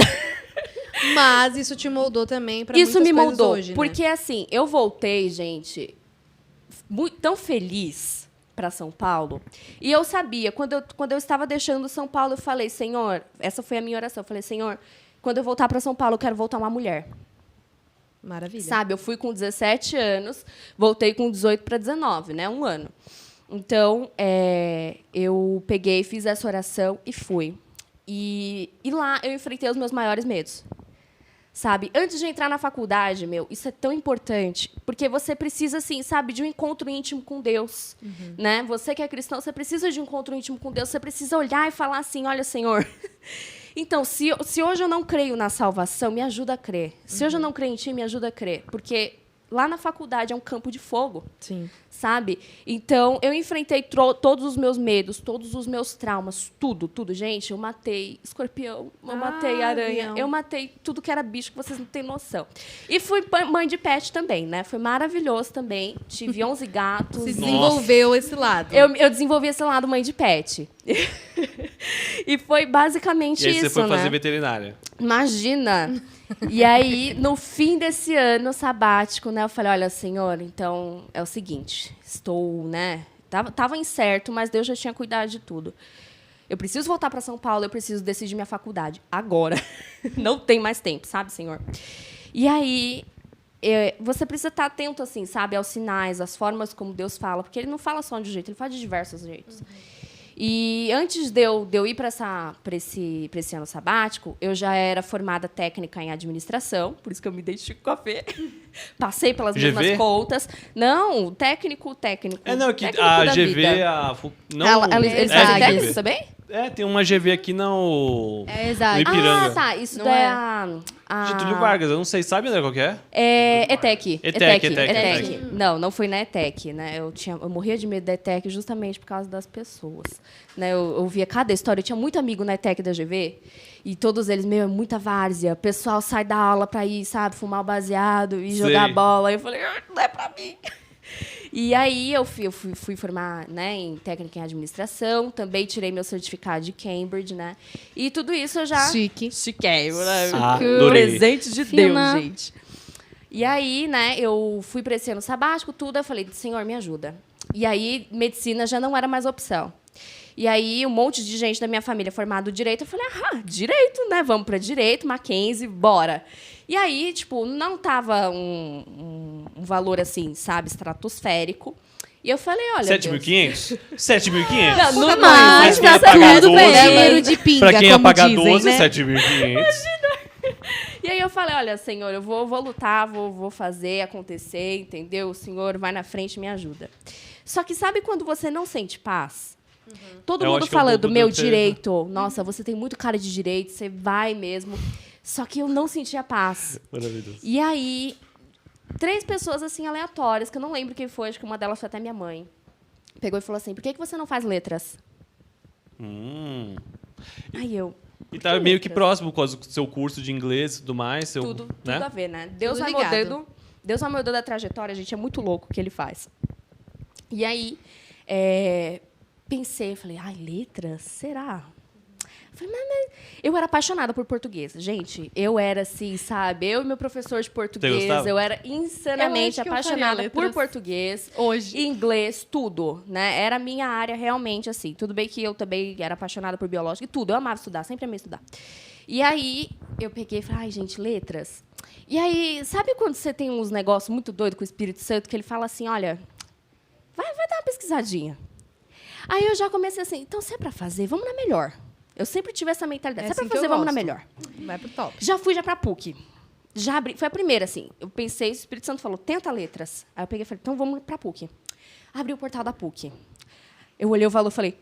Mas isso te moldou também pra Isso muitas me coisas moldou. hoje, né? Porque, assim, eu voltei, gente, tão feliz para São Paulo. E eu sabia, quando eu estava deixando São Paulo, eu falei, Senhor, essa foi a minha oração. Eu falei, Senhor, quando eu voltar para São Paulo, eu quero voltar uma mulher. Maravilha. Sabe, eu fui com 17 anos, voltei com 18 para 19, né? Um ano. Então, eu peguei, fiz essa oração e fui. E lá eu enfrentei os meus maiores medos. Sabe? Antes de entrar na faculdade, isso é tão importante, porque você precisa, assim, sabe, de um encontro íntimo com Deus, né? Você que é cristão, você precisa de um encontro íntimo com Deus, você precisa olhar e falar assim, olha, Senhor... Então, se hoje eu não creio na salvação, me ajuda a crer. Se hoje eu não creio em Ti, me ajuda a crer. Porque lá na faculdade é um campo de fogo, Sim. sabe? Então, eu enfrentei todos os meus medos, todos os meus traumas, tudo. Gente. Eu matei escorpião, eu matei aranha, avião. eu matei tudo que era bicho que vocês não têm noção. E fui mãe de pet também, né? Foi maravilhoso também. Tive 11 gatos. Se desenvolveu esse lado. Eu desenvolvi esse lado mãe de pet. E foi basicamente E aí isso, você foi fazer né? veterinária. Imagina! E aí, no fim desse ano sabático, né, eu falei, olha, Senhor, então é o seguinte, estou, né, tava incerto, mas Deus já tinha cuidado de tudo. Eu preciso voltar para São Paulo, eu preciso decidir minha faculdade agora. Não tem mais tempo, sabe, Senhor? E aí, você precisa estar atento, assim, sabe, aos sinais, às formas como Deus fala, porque ele não fala só de um jeito, ele fala de diversos jeitos. E antes de eu ir para esse ano sabático, eu já era formada técnica em administração, por isso que eu me identifico com a Fê. Passei pelas GV? mesmas contas. Não, técnico. Não, que técnico a da GV, vida. não, Eles é, fazem GV. técnico também? Tem uma GV aqui no exato. Ipiranga. Ah, tá. Isso Não daí é? a Getúlio Vargas, eu não sei, sabe, André, qual que é? ETEC. ETEC. Não foi na ETEC, né? Eu morria de medo da ETEC justamente por causa das pessoas. Né? Eu via cada história. Eu tinha muito amigo na ETEC da GV e todos eles, é muita várzea. O pessoal sai da aula pra ir, sabe, fumar o baseado e jogar bola. Aí eu falei, não é pra mim. E aí eu fui formar, né, em técnica em administração, também tirei meu certificado de Cambridge, né? E tudo isso eu já... Chique. Chiquei, né? Adorei. Presente de Fina. Deus, gente. E aí, né, eu fui para esse ano sabático, tudo, eu falei, Senhor, me ajuda. E aí, medicina já não era mais opção. E aí, um monte de gente da minha família formado em direito, eu falei, direito, né? Vamos para direito, Mackenzie, bora. E aí, tipo, não tava um valor assim, sabe, estratosférico. E eu falei, olha, 7.500? 7.500? Não, Pouca não, mais, quem ia tá pagar tudo bem. 12, Dinheiro de pinga, Pra quem ia como pagar dizem, 12, né? 7.500. E aí eu falei, olha, Senhor, eu vou lutar, vou fazer acontecer, entendeu? O Senhor vai na frente e me ajuda. Só que sabe quando você não sente paz? Todo Eu mundo acho que é um falando, pouco meu do direito, nossa, você tem muito cara de direito, você vai mesmo. Só que eu não sentia paz. Maravilhoso. E aí, 3 pessoas assim aleatórias, que eu não lembro quem foi, acho que uma delas foi até minha mãe, pegou e falou assim, por que você não faz letras? Aí eu... E tá meio que próximo com o seu curso de inglês e tudo mais. Seu, Tudo né? a ver, né? Deus Tudo vai ligado. moldando. Deus vai moldando a trajetória, gente. É muito louco o que ele faz. E aí, pensei, falei, letras? Será? Falei, mas eu era apaixonada por português. Gente, eu era assim, sabe? Eu e meu professor de português, gostava? eu era Eu insanamente acho que eu faria apaixonada por letras português. hoje. Inglês, tudo, né? Era a minha área realmente, assim. Tudo bem que eu também era apaixonada por biológica e tudo. Eu amava estudar, sempre amei estudar. E aí, eu peguei e falei, gente, letras. E aí, sabe quando você tem uns negócios muito doidos com o Espírito Santo, que ele fala assim, olha, vai dar uma pesquisadinha. Aí eu já comecei assim, então, se é pra fazer, vamos na melhor. Eu sempre tive essa mentalidade. Se é assim pra que eu fazer, vamos na gosto. melhor. Vai pro top. Já fui pra PUC. Já abri, foi a primeira, assim. Eu pensei, o Espírito Santo falou, tenta letras. Aí eu peguei e falei, então vamos pra PUC. Abri o portal da PUC. Eu olhei o valor e falei,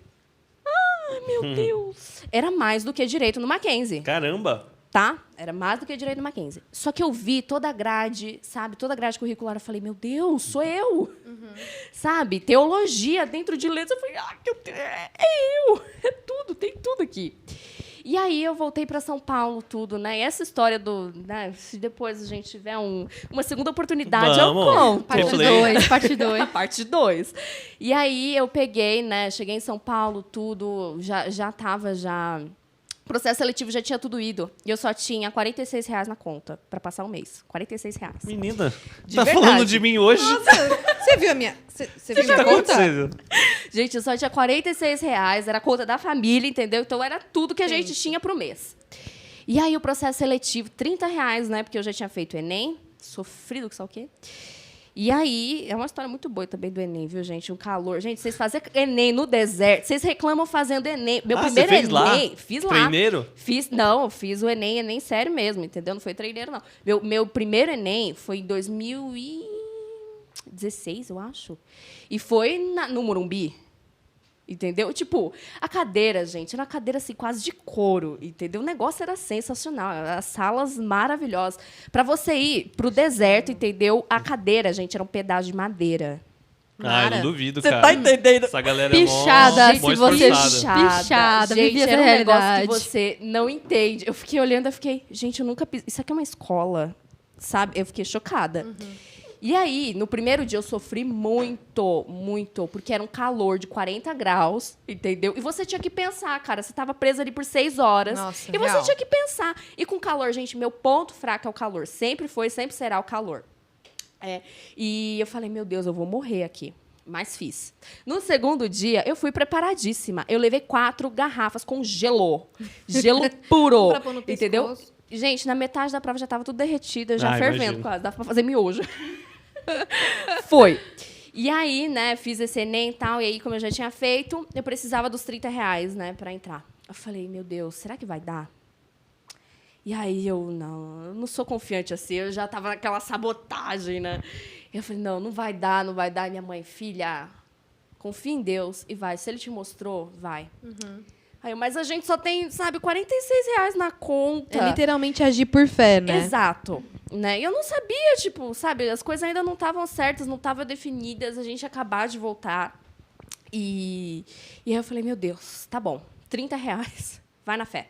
meu Deus. Era mais do que direito no Mackenzie, Caramba! tá? Era mais do que direito no Mackenzie. Só que eu vi toda a grade, sabe? Toda a grade curricular. Eu falei, meu Deus, sou eu. Sabe? Teologia dentro de letras. Eu falei, meu Deus, é eu. É tudo, tem tudo aqui. E aí eu voltei para São Paulo, tudo, né? E essa história do... Né, se depois a gente tiver uma segunda oportunidade, Vamos. eu conto. Parte Replay. 2, parte 2. Parte 2. E aí eu peguei, né? Cheguei em São Paulo, tudo, já tava, processo seletivo já tinha tudo ido. E eu só tinha R$46 na conta para passar um mês. R$46. Menina, De tá verdade. falando de mim hoje? Você viu a minha... Você viu O que tá minha conta? acontecendo? Gente, eu só tinha R$46, era a conta da família, entendeu? Então era tudo que a gente tinha pro mês. E aí o processo seletivo, R$30, né? Porque eu já tinha feito o Enem, sofrido que só o quê? E aí, é uma história muito boa também do Enem, viu, gente? Um calor. Gente, vocês fazem Enem no deserto, vocês reclamam fazendo Enem. Meu primeiro você fez Enem, lá? fiz lá. Treineiro? Fiz o Enem sério mesmo, entendeu? Não foi treineiro, não. Meu primeiro Enem foi em 2016, eu acho. E foi no Morumbi. Entendeu? Tipo, a cadeira, gente, era uma cadeira assim, quase de couro, entendeu? O negócio era sensacional, as salas maravilhosas. Para você ir pro deserto, entendeu? A cadeira, gente, era um pedaço de madeira. Ah, eu não duvido, Você cara. tá entendendo? Essa galera Pichada, é mó se você esforçada. Pichada, gente, vivia essa era um negócio realidade. que você não entende. Eu fiquei olhando, eu fiquei, gente, eu nunca isso aqui é uma escola, sabe? Eu fiquei chocada. E aí, no primeiro dia, eu sofri muito, muito, porque era um calor de 40 graus, entendeu? E você tinha que pensar, cara, você estava presa ali por 6 horas. Nossa, e você real. tinha que pensar. E com calor, gente, meu ponto fraco é o calor. Sempre foi, sempre será o calor. E eu falei, meu Deus, eu vou morrer aqui. Mas fiz. No segundo dia, eu fui preparadíssima. Eu levei 4 garrafas com gelo. Gelo puro. Pra pôr no entendeu? pescoço. Gente, na metade da prova já tava tudo derretido, já Ah, fervendo imagino. quase. Dava pra fazer miojo. Foi. E aí, né, fiz esse Enem e tal. E aí, como eu já tinha feito, eu precisava dos R$30, né, pra entrar. Eu falei, meu Deus, será que vai dar? E aí eu não sou confiante assim, eu já tava naquela sabotagem, né? Eu falei, não vai dar, não vai dar. E minha mãe, filha, confia em Deus e vai. Se ele te mostrou, vai. Aí, mas a gente só tem, sabe, R$46 na conta. É literalmente agir por fé, né? Exato. Né? E eu não sabia, tipo, sabe, as coisas ainda não estavam certas, não estavam definidas, a gente ia acabar de voltar. E aí eu falei, meu Deus, tá bom, R$30, vai na fé.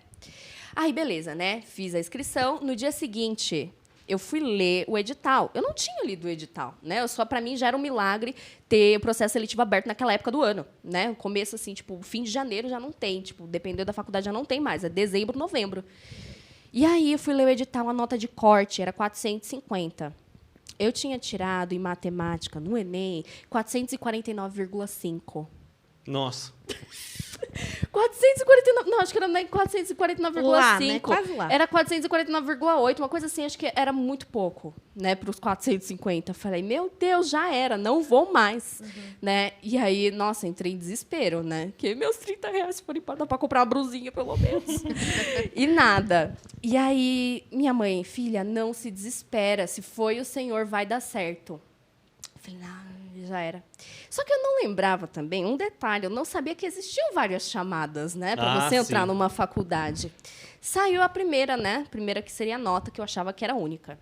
Aí, beleza, né? Fiz a inscrição. No dia seguinte, eu fui ler o edital. Eu não tinha lido o edital, né? Para mim, já era um milagre ter o processo seletivo aberto naquela época do ano, né? O começo, assim, tipo, fim de janeiro já não tem. Tipo, dependendo da faculdade, já não tem mais. É dezembro, novembro. E aí, eu fui ler o edital, a nota de corte era 450. Eu tinha tirado em matemática, no Enem, 449,5. Nossa. 449, não, acho que era nem 449,5. Lá, né? Quase lá. Era 449,8, uma coisa assim, acho que era muito pouco, né, para os 450. Falei, meu Deus, já era, não vou mais, né? E aí, nossa, entrei em desespero, né? Que meus R$30 foram embora, dá para comprar uma brusinha pelo menos. E nada. E aí, minha mãe, filha, não se desespera, se foi o Senhor, vai dar certo. Eu falei, não, já era. Só que eu não lembrava também um detalhe, eu não sabia que existiam várias chamadas, né, para você entrar sim. numa faculdade. Saiu a primeira, né? Primeira que seria a nota, que eu achava que era única.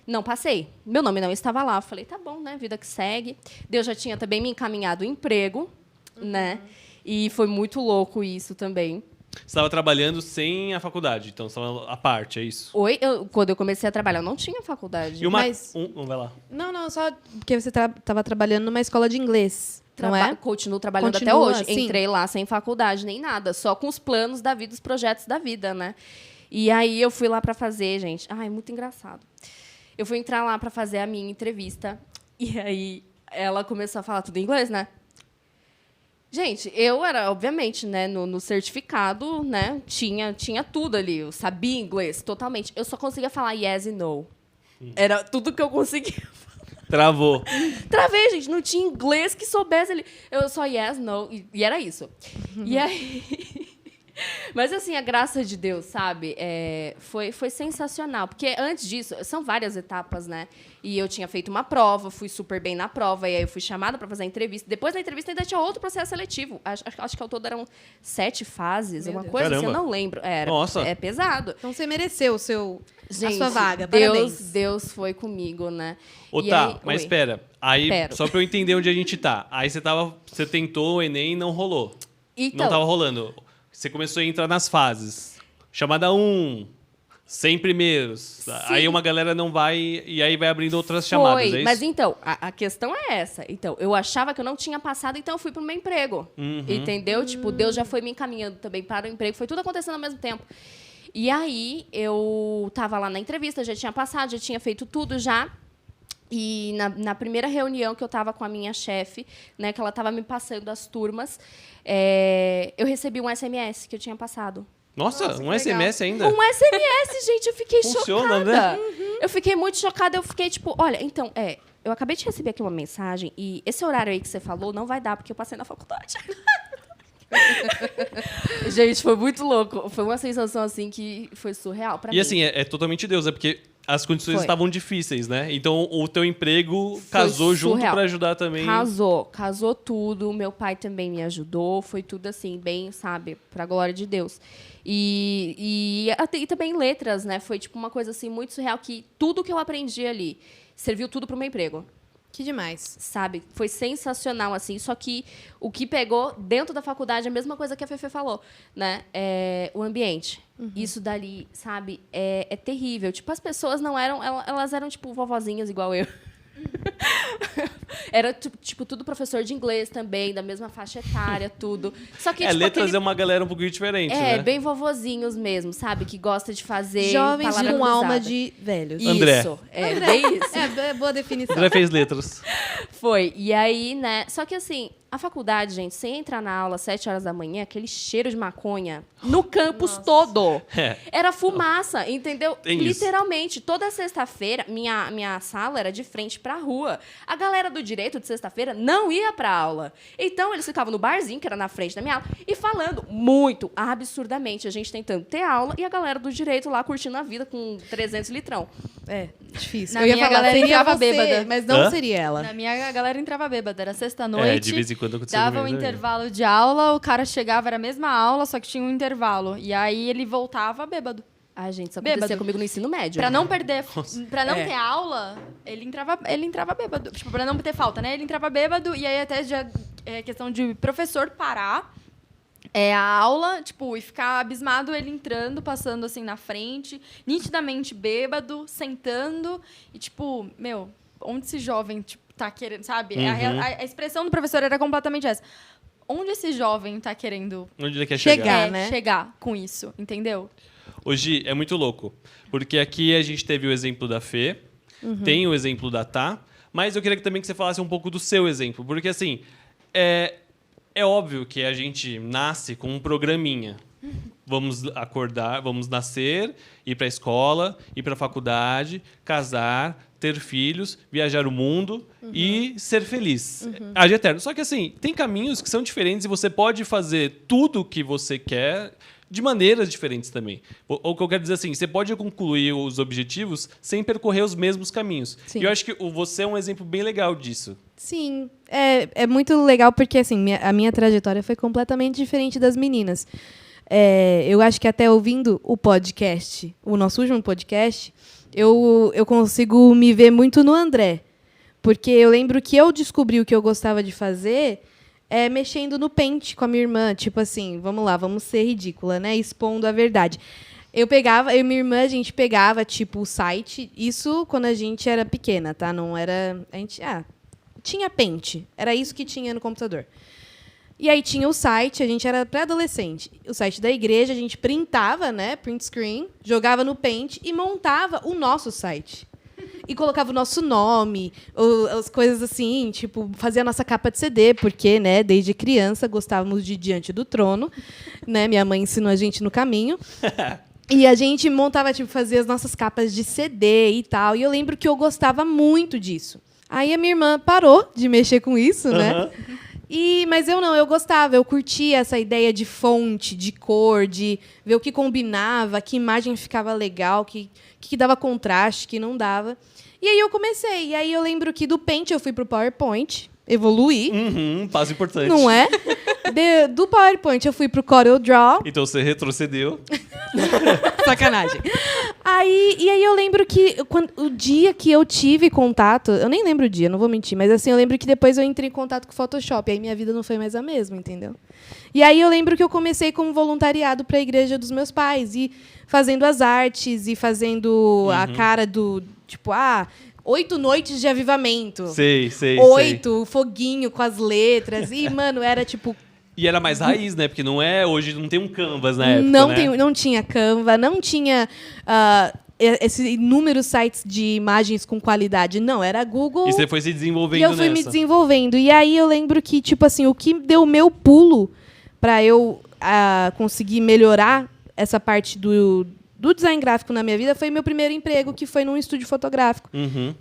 Não passei. Meu nome não estava lá. Eu falei, tá bom, né? Vida que segue. Deus já tinha também me encaminhado o emprego, né? E foi muito louco isso também. Você estava trabalhando sem a faculdade, então você estava à parte, é isso? Quando eu comecei a trabalhar, eu não tinha faculdade. E uma... Mas- vai lá. Não, só porque você estava trabalhando numa escola de inglês, não é? Continuo trabalhando até Continua, hoje. sim. Entrei lá sem faculdade nem nada, só com os planos da vida, os projetos da vida, né? E aí eu fui lá para fazer, gente. Ai, muito engraçado. Eu fui entrar lá para fazer a minha entrevista e aí ela começou a falar tudo em inglês, né? Gente, eu era, obviamente, né, no certificado, né, tinha tudo ali, eu sabia inglês totalmente. Eu só conseguia falar yes e no. Era tudo que eu conseguia. Travou. Travei, gente, não tinha inglês que soubesse ali. Eu só yes, no, e era isso. E aí... Mas, assim, a graça de Deus, sabe, foi sensacional. Porque antes disso, são várias etapas, né? E eu tinha feito uma prova, fui super bem na prova, e aí eu fui chamada para fazer a entrevista. Depois da entrevista ainda tinha outro processo seletivo. Acho que ao todo eram 7 fases, Meu uma Deus. coisa assim, eu Caramba. não lembro. Nossa. É pesado. Então você mereceu a Gente, sua vaga, parabéns. Deus foi comigo, né? Ô, E tá, aí- mas Oi. espera. Aí, Espero. só pra eu entender onde a gente tá. Aí você tentou o Enem e não rolou. Então, Não tava rolando. Você começou a entrar nas fases. Chamada 1, 100 primeiros. Aí uma galera não vai e aí vai abrindo outras chamadas, é isso? Mas então, a questão é essa. Então, eu achava que eu não tinha passado, então eu fui pro meu emprego. Uhum. Entendeu? Tipo, Deus já foi me encaminhando também para o emprego. Foi tudo acontecendo ao mesmo tempo. E aí, eu tava lá na entrevista, já tinha passado, já tinha feito tudo já. E na primeira reunião que eu estava com a minha chefe, né, que ela estava me passando as turmas, eu recebi um SMS que eu tinha passado. Nossa, Nossa, um que SMS ainda? Um SMS, gente, eu fiquei Funciona, chocada. né? Eu fiquei muito chocada, eu fiquei tipo, olha, então, eu acabei de receber aqui uma mensagem e esse horário aí que você falou não vai dar, porque eu passei na faculdade. Gente, foi muito louco. Foi uma sensação, assim, que foi surreal pra mim. E assim, é totalmente Deus, é porque as condições Foi. estavam difíceis, né? Então o teu emprego Foi casou junto surreal. pra ajudar também. Casou tudo. Meu pai também me ajudou. Foi tudo assim, bem, sabe, pra glória de Deus. E também letras, né? Foi tipo uma coisa assim muito surreal que tudo que eu aprendi ali serviu tudo pro meu emprego. Que demais. Sabe? Foi sensacional, assim. Só que o que pegou dentro da faculdade é a mesma coisa que a Fefe falou, né? O ambiente. Isso dali, sabe? É terrível. Tipo, as pessoas não eram... Elas eram, tipo, vovozinhas igual eu. Era, tipo, tudo professor de inglês também, da mesma faixa etária, tudo. Só que, tipo, letras é uma galera um pouquinho diferente, né? bem vovozinhos mesmo, sabe? Que gosta de fazer Jovens palavra com alma cruzada. de velhos. André. Isso, bem isso. É boa definição. André fez letras. Foi. E aí, né? Só que assim, a faculdade, gente, você entra na aula às 7 horas da manhã, aquele cheiro de maconha no campus todo. É. Era fumaça, entendeu? Tem isso. Literalmente, toda sexta-feira, minha sala era de frente pra rua. A galera do direito de sexta-feira não ia pra aula. Então, eles ficavam no barzinho, que era na frente da minha aula, e falando muito, absurdamente. A gente tentando ter aula e a galera do direito lá curtindo a vida com 300 litrão. É, difícil. Na minha galera seria entrava você, bêbada. mas não Hã? seria ela. Na minha a galera entrava bêbada, era sexta-noite. De vez em quando aconteceu Dava um comigo também. intervalo de aula, o cara chegava, era a mesma aula, só que tinha um intervalo. E aí ele voltava bêbado. Ai, gente, isso acontecia Bêbado. comigo no ensino médio. Pra não perder, pra não É. ter aula, ele entrava bêbado. Tipo, pra não ter falta, né? Ele entrava bêbado e aí até já é questão de professor parar a aula, tipo, e ficar abismado ele entrando, passando assim na frente, nitidamente bêbado, sentando e tipo, meu, onde esse jovem tipo, tá querendo, sabe? A expressão do professor era completamente essa. Onde esse jovem tá querendo Onde ele quer Chegar. né? chegar com isso, entendeu? Hoje é muito louco, porque aqui a gente teve o exemplo da Fê, tem o exemplo da Tá, mas eu queria também que você falasse um pouco do seu exemplo, porque assim, é óbvio que a gente nasce com um programinha. Vamos acordar, vamos nascer, ir para a escola, ir para a faculdade, casar, ter filhos, viajar o mundo e ser feliz. Age eterno. Só que assim, tem caminhos que são diferentes e você pode fazer tudo o que você quer de maneiras diferentes também. O que eu quero dizer assim, você pode concluir os objetivos sem percorrer os mesmos caminhos. Sim. E eu acho que você é um exemplo bem legal disso. Sim, é muito legal porque assim, a minha trajetória foi completamente diferente das meninas. Eu acho que até ouvindo o podcast, o nosso último podcast, eu consigo me ver muito no André. Porque eu lembro que eu descobri o que eu gostava de fazer mexendo no Paint com a minha irmã. Tipo assim, vamos lá, vamos ser ridícula, né? Expondo a verdade. Eu e minha irmã, a gente pegava, tipo, o site. Isso quando a gente era pequena, tá? Não era... A gente, tinha Paint. Era isso que tinha no computador. E aí tinha o site, a gente era pré-adolescente. O site da igreja, a gente printava, né? Print screen, jogava no Paint e montava o nosso site. E colocava o nosso nome, as coisas assim, tipo, fazia a nossa capa de CD, porque, né, desde criança gostávamos de Diante do Trono, né? Minha mãe ensinou a gente no caminho. E a gente montava, tipo, fazia as nossas capas de CD e tal. E eu lembro que eu gostava muito disso. Aí a minha irmã parou de mexer com isso, né? Mas eu gostava, eu curtia essa ideia de fonte, de cor, de ver o que combinava, que imagem ficava legal, que dava contraste, que não dava. E aí eu comecei. E aí eu lembro que do Paint eu fui pro PowerPoint, evoluí, Passo importante. não é? Do PowerPoint eu fui pro CorelDRAW. Então você retrocedeu. Sacanagem. E aí eu lembro que o dia que eu tive contato, eu nem lembro o dia, não vou mentir, mas assim, eu lembro que depois eu entrei em contato com o Photoshop, aí minha vida não foi mais a mesma, entendeu? E aí eu lembro que eu comecei como voluntariado para a igreja dos meus pais, e fazendo as artes, e fazendo a cara do, tipo, 8 noites de avivamento. Sei. 8, foguinho com as letras, e, mano, era tipo... E era mais raiz, né? Porque hoje não tem um canvas na época, Não, né? não tinha Canva, não tinha esses inúmeros sites de imagens com qualidade. Não, era Google. E você foi se desenvolvendo E eu fui me nessa. desenvolvendo. E aí eu lembro que, tipo assim, o que deu o meu pulo para eu conseguir melhorar essa parte do design gráfico na minha vida foi meu primeiro emprego, que foi num estúdio fotográfico.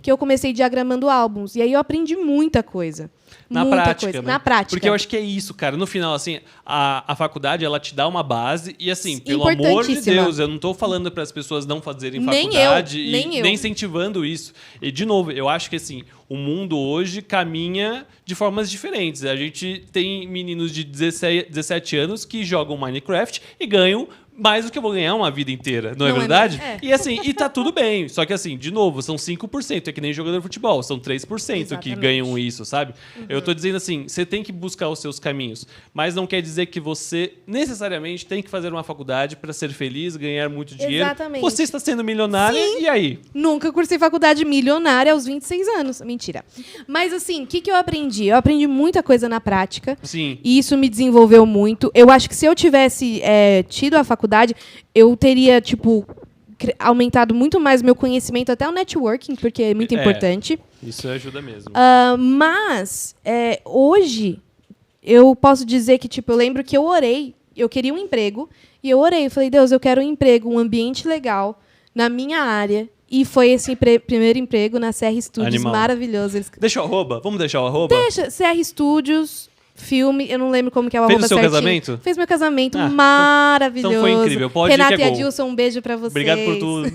Que eu comecei diagramando álbuns. E aí eu aprendi muita coisa. Na muita prática, coisa. né? Na prática. Porque eu acho que é isso, cara. No final, assim, a faculdade, ela te dá uma base e, assim, pelo amor de Importantíssima. Deus, eu não tô falando para as pessoas não fazerem Nem faculdade eu, e nem eu. nem incentivando isso. E, de novo, eu acho que, assim, o mundo hoje caminha de formas diferentes. A gente tem meninos de 17 anos que jogam Minecraft e ganham mais do que eu vou ganhar uma vida inteira, não é Não é verdade? mesmo? É. E assim, e tá tudo bem. Só que assim, de novo, são 5%, é que nem jogador de futebol, são 3% que Exatamente. ganham isso, sabe? Eu tô dizendo assim, você tem que buscar os seus caminhos, mas não quer dizer que você necessariamente tem que fazer uma faculdade para ser feliz, ganhar muito dinheiro. Exatamente. Você está sendo milionária, e aí? Nunca cursei faculdade milionária aos 26 anos. Mentira. Mas assim, o que eu aprendi? Eu aprendi muita coisa na prática. Sim. E isso me desenvolveu muito. Eu acho que se eu tivesse tido a faculdade, eu teria, tipo, aumentado muito mais meu conhecimento, até o networking, porque é muito importante. Isso ajuda mesmo. Mas, hoje, eu posso dizer que, tipo, eu lembro que eu orei, eu queria um emprego, e eu orei, eu falei, Deus, eu quero um emprego, um ambiente legal, na minha área, e foi esse primeiro emprego na CR Studios, Animal. maravilhoso. Eles... Deixa o arroba? Vamos deixar o arroba? Deixa, CR Studios, filme, eu não lembro como que é o Fez arroba o seu certinho. casamento? Fez meu casamento, Ah, maravilhoso. então foi incrível. Pode ir Renata que é e gol. Adilson, um beijo pra vocês. Obrigado por tudo.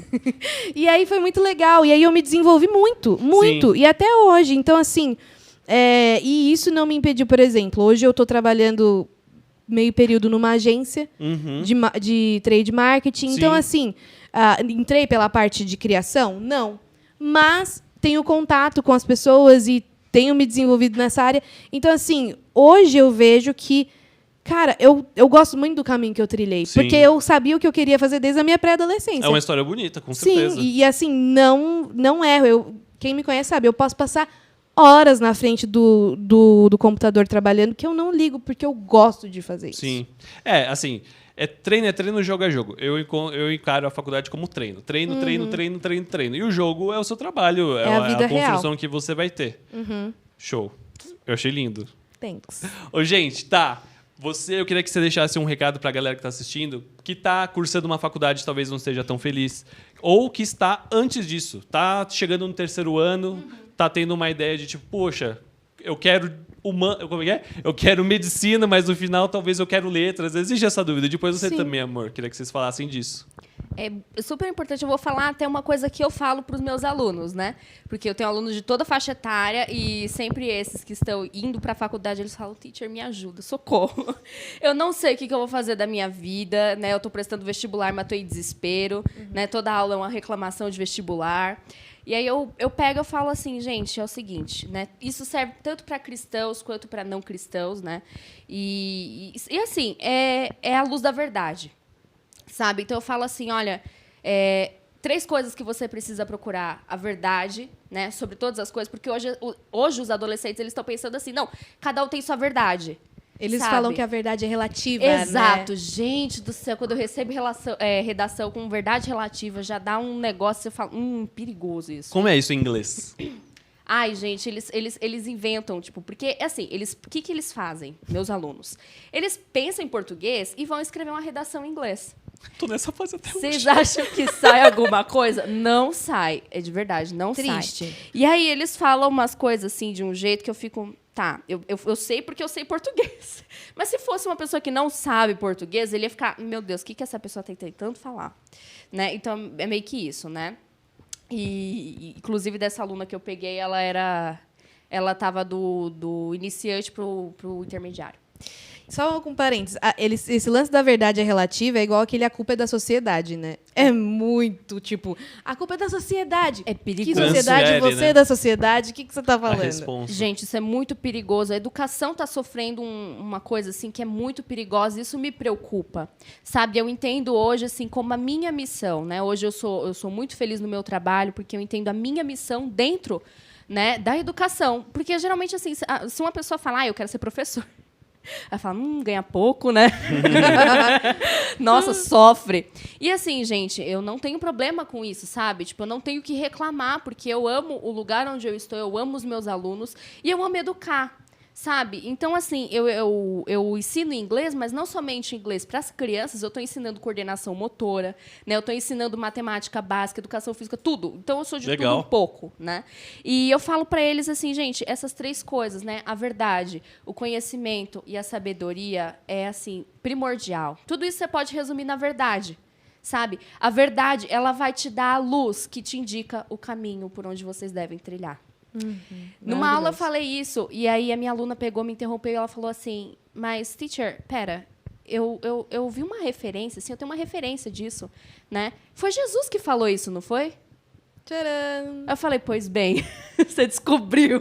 E aí foi muito legal. E aí eu me desenvolvi muito, muito. Sim. E até hoje. Então, assim, e isso não me impediu, por exemplo, hoje eu estou trabalhando meio período numa agência Uhum. de trade marketing. Sim. Então, assim, entrei pela parte de criação? Não. Mas tenho contato com as pessoas e tenho me desenvolvido nessa área. Então, assim, hoje eu vejo que, cara, eu gosto muito do caminho que eu trilhei. Sim. Porque eu sabia o que eu queria fazer desde a minha pré-adolescência. É uma história bonita, com certeza. Sim, e assim, não erro. Quem me conhece sabe, eu posso passar horas na frente do computador trabalhando, que eu não ligo, porque eu gosto de fazer isso. Sim. Assim, treino, jogo é jogo. Eu encaro a faculdade como treino. Treino. E o jogo é o seu trabalho, É a vida a construção real. que você vai ter. Show. Eu achei lindo. Thanks. Ô, gente, tá. Eu queria que você deixasse um recado pra galera que tá assistindo, que tá cursando uma faculdade, talvez não esteja tão feliz, ou que está antes disso, tá chegando no 3º ano, tá tendo uma ideia de tipo, poxa, eu quero como é que é? Eu quero medicina, mas no final talvez eu quero letras. Existe essa dúvida. Depois você Sim. também, amor, queria que vocês falassem disso. É super importante, eu vou falar até uma coisa que eu falo para os meus alunos, né? Porque eu tenho alunos de toda faixa etária e sempre esses que estão indo para a faculdade, eles falam, teacher, me ajuda, socorro. Eu não sei o que eu vou fazer da minha vida, né? Eu estou prestando vestibular, mas estou em desespero, né? Toda aula é uma reclamação de vestibular. E aí eu pego e falo assim, gente, é o seguinte, né? Isso serve tanto para cristãos quanto para não cristãos, né? E assim, é a luz da verdade. Sabe? Então eu falo assim, olha, 3 coisas que você precisa procurar. A verdade, né, sobre todas as coisas, porque hoje os adolescentes eles estão pensando assim, não, cada um tem sua verdade. Eles sabe? falam que a verdade é relativa, Exato. né? Gente do céu, quando eu recebo redação com verdade relativa, já dá um negócio, você fala, perigoso isso. Como é isso em inglês? Ai, gente, eles inventam, tipo, porque, assim, o que eles fazem, meus alunos? Eles pensam em português e vão escrever uma redação em inglês. Tô nessa fase até hoje. Vocês acham que sai alguma coisa? Não sai. É de verdade, não Triste. sai. E aí eles falam umas coisas assim de um jeito que eu fico... Tá, eu sei porque eu sei português. Mas se fosse uma pessoa que não sabe português, ele ia ficar... Meu Deus, o que essa pessoa está tentando falar? Né? Então, é meio que isso, né? E inclusive, dessa aluna que eu peguei, ela estava do iniciante pro intermediário. Só com parênteses, esse lance da verdade é relativa é igual aquele a culpa é da sociedade, né? É muito, tipo, a culpa é da sociedade. É Que perigoso. sociedade? Transfere, Você né? é da sociedade? O que você tá A falando? responsa. Gente, isso é muito perigoso. A educação está sofrendo uma coisa assim que é muito perigosa. Isso me preocupa, sabe? Eu entendo hoje assim como a minha missão, né? Hoje eu sou muito feliz no meu trabalho porque eu entendo a minha missão dentro, né, da educação. Porque geralmente assim, se uma pessoa falar, eu quero ser professor, ela fala, ganha pouco, né? Nossa, sofre. E assim, gente, eu não tenho problema com isso, sabe? Tipo, eu não tenho que reclamar, porque eu amo o lugar onde eu estou, eu amo os meus alunos e eu amo educar, sabe? Então, assim, eu ensino inglês, mas não somente inglês para as crianças, eu estou ensinando coordenação motora, né? Eu estou ensinando matemática básica, educação física, tudo. Então, eu sou de Legal. tudo um pouco, né? E eu falo para eles assim, gente, essas 3 coisas, né? A verdade, o conhecimento e a sabedoria é, assim, primordial. Tudo isso você pode resumir na verdade, sabe? A verdade, ela vai te dar a luz que te indica o caminho por onde vocês devem trilhar. Numa aula eu falei isso, e aí a minha aluna pegou, me interrompeu e ela falou assim, mas, teacher, pera, eu vi uma referência, assim, eu tenho uma referência disso, né? Foi Jesus que falou isso, não foi? Tcharam! Eu falei, pois bem, você descobriu.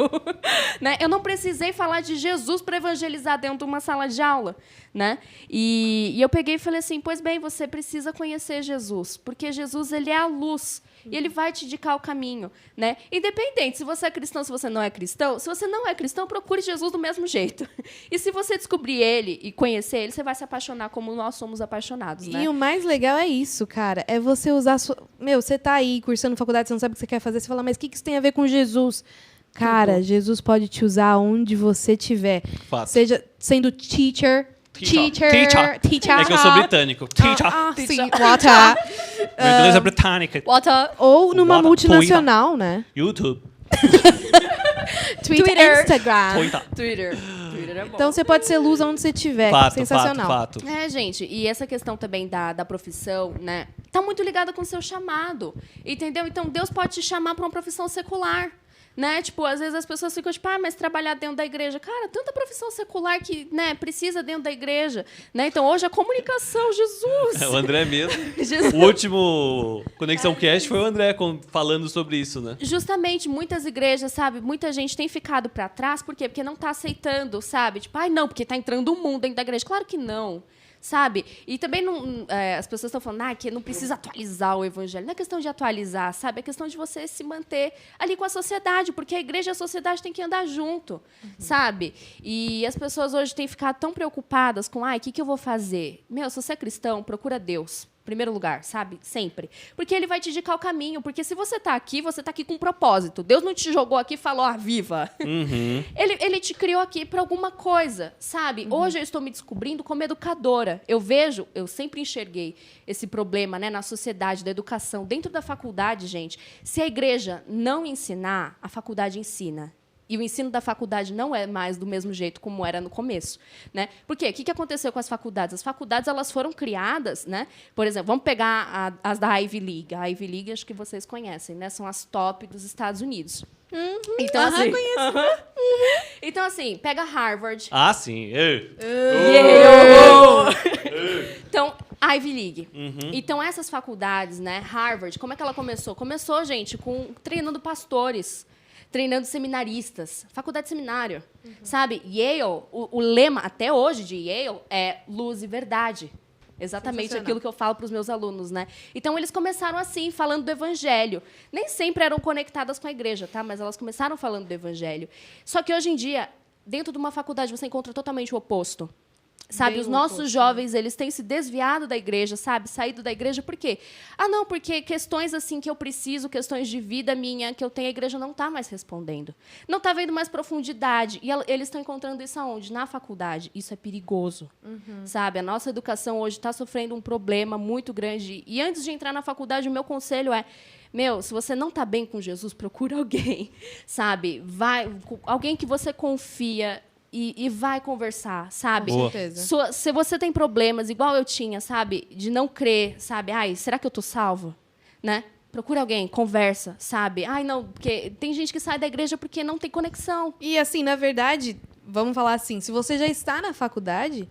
Né? Eu não precisei falar de Jesus para evangelizar dentro de uma sala de aula. Né? E eu peguei e falei assim, pois bem, você precisa conhecer Jesus, porque Jesus ele é a luz. E ele vai te indicar o caminho, né? Independente se você é cristão, se você não é cristão. Se você não é cristão, procure Jesus do mesmo jeito. E se você descobrir ele e conhecer ele, você vai se apaixonar como nós somos apaixonados, né? E o mais legal é isso, cara. É você usar... Meu, você tá aí cursando faculdade, você não sabe o que você quer fazer. Você fala, mas o que isso tem a ver com Jesus? Cara, Jesus pode te usar onde você estiver. Fato. Seja sendo teacher. Teacher. Teacher. É que eu sou britânico. Teacher. Sim, water. Meu inglês é britânica. Water. Ou numa Water. multinacional, né? YouTube. Twitter. Instagram. Twitter. Twitter é bom. Então você pode ser luz onde você estiver. Sensacional. Fato. É, gente, e essa questão também da profissão, né? Tá muito ligada com o seu chamado, entendeu? Então, Deus pode te chamar para uma profissão secular, né? Tipo, às vezes as pessoas ficam tipo, mas trabalhar dentro da igreja. Cara, tanta profissão secular que, né, precisa dentro da igreja, né? Então, hoje a comunicação, Jesus! É o André mesmo. Jesus. O último Conexão Cast foi o André falando sobre isso, né? Justamente, muitas igrejas, sabe? Muita gente tem ficado para trás. Por quê? Porque não está aceitando, sabe? Tipo, não, porque está entrando um mundo dentro da igreja. Claro que não. Sabe? E também as pessoas estão falando que não precisa atualizar o evangelho. Não é questão de atualizar, sabe? É questão de você se manter ali com a sociedade, porque a igreja e a sociedade têm que andar junto, sabe? E as pessoas hoje têm ficado tão preocupadas com, o que eu vou fazer? Meu, se você é cristão, procura Deus. Primeiro lugar, sabe? Sempre. Porque ele vai te indicar o caminho. Porque se você está aqui com um propósito. Deus não te jogou aqui e falou, viva. Uhum. Ele te criou aqui para alguma coisa, sabe? Hoje eu estou me descobrindo como educadora. Eu sempre enxerguei esse problema, né, na sociedade, da educação. Dentro da faculdade, gente, se a igreja não ensinar, a faculdade ensina. E o ensino da faculdade não é mais do mesmo jeito como era no começo, né? Por quê? O que aconteceu com as faculdades? As faculdades elas foram criadas, né? Por exemplo, vamos pegar as da Ivy League. A Ivy League, acho que vocês conhecem, né? São as top dos Estados Unidos. Então, assim, então, assim, pega Harvard. Ah, sim. Então, Ivy League. Então, essas faculdades, né? Harvard, como é que ela começou? Começou, gente, treinando pastores. Treinando seminaristas, faculdade de seminário, sabe? Yale, o lema até hoje de Yale é luz e verdade. Exatamente aquilo que eu falo para os meus alunos, né? Então, eles começaram assim, falando do evangelho. Nem sempre eram conectadas com a igreja, tá? Mas elas começaram falando do evangelho. Só que, hoje em dia, dentro de uma faculdade, você encontra totalmente o oposto. Sabe, Bem os nossos oposto, jovens, eles têm se desviado da igreja, sabe? Saído da igreja, por quê? Não, porque questões assim que eu preciso, questões de vida minha, que eu tenho, a igreja não está mais respondendo. Não está vendo mais profundidade. E eles estão encontrando isso aonde? Na faculdade. Isso é perigoso, sabe? A nossa educação hoje está sofrendo um problema muito grande. E antes de entrar na faculdade, o meu conselho é, se você não está bem com Jesus, procura alguém, sabe? Alguém que você confia, e vai conversar, sabe? Com certeza. Se você tem problemas, igual eu tinha, sabe? De não crer, sabe? Será que eu tô salvo? Né? Procura alguém, conversa, sabe? Não, porque tem gente que sai da igreja porque não tem conexão. E assim, na verdade, vamos falar assim, se você já está na faculdade,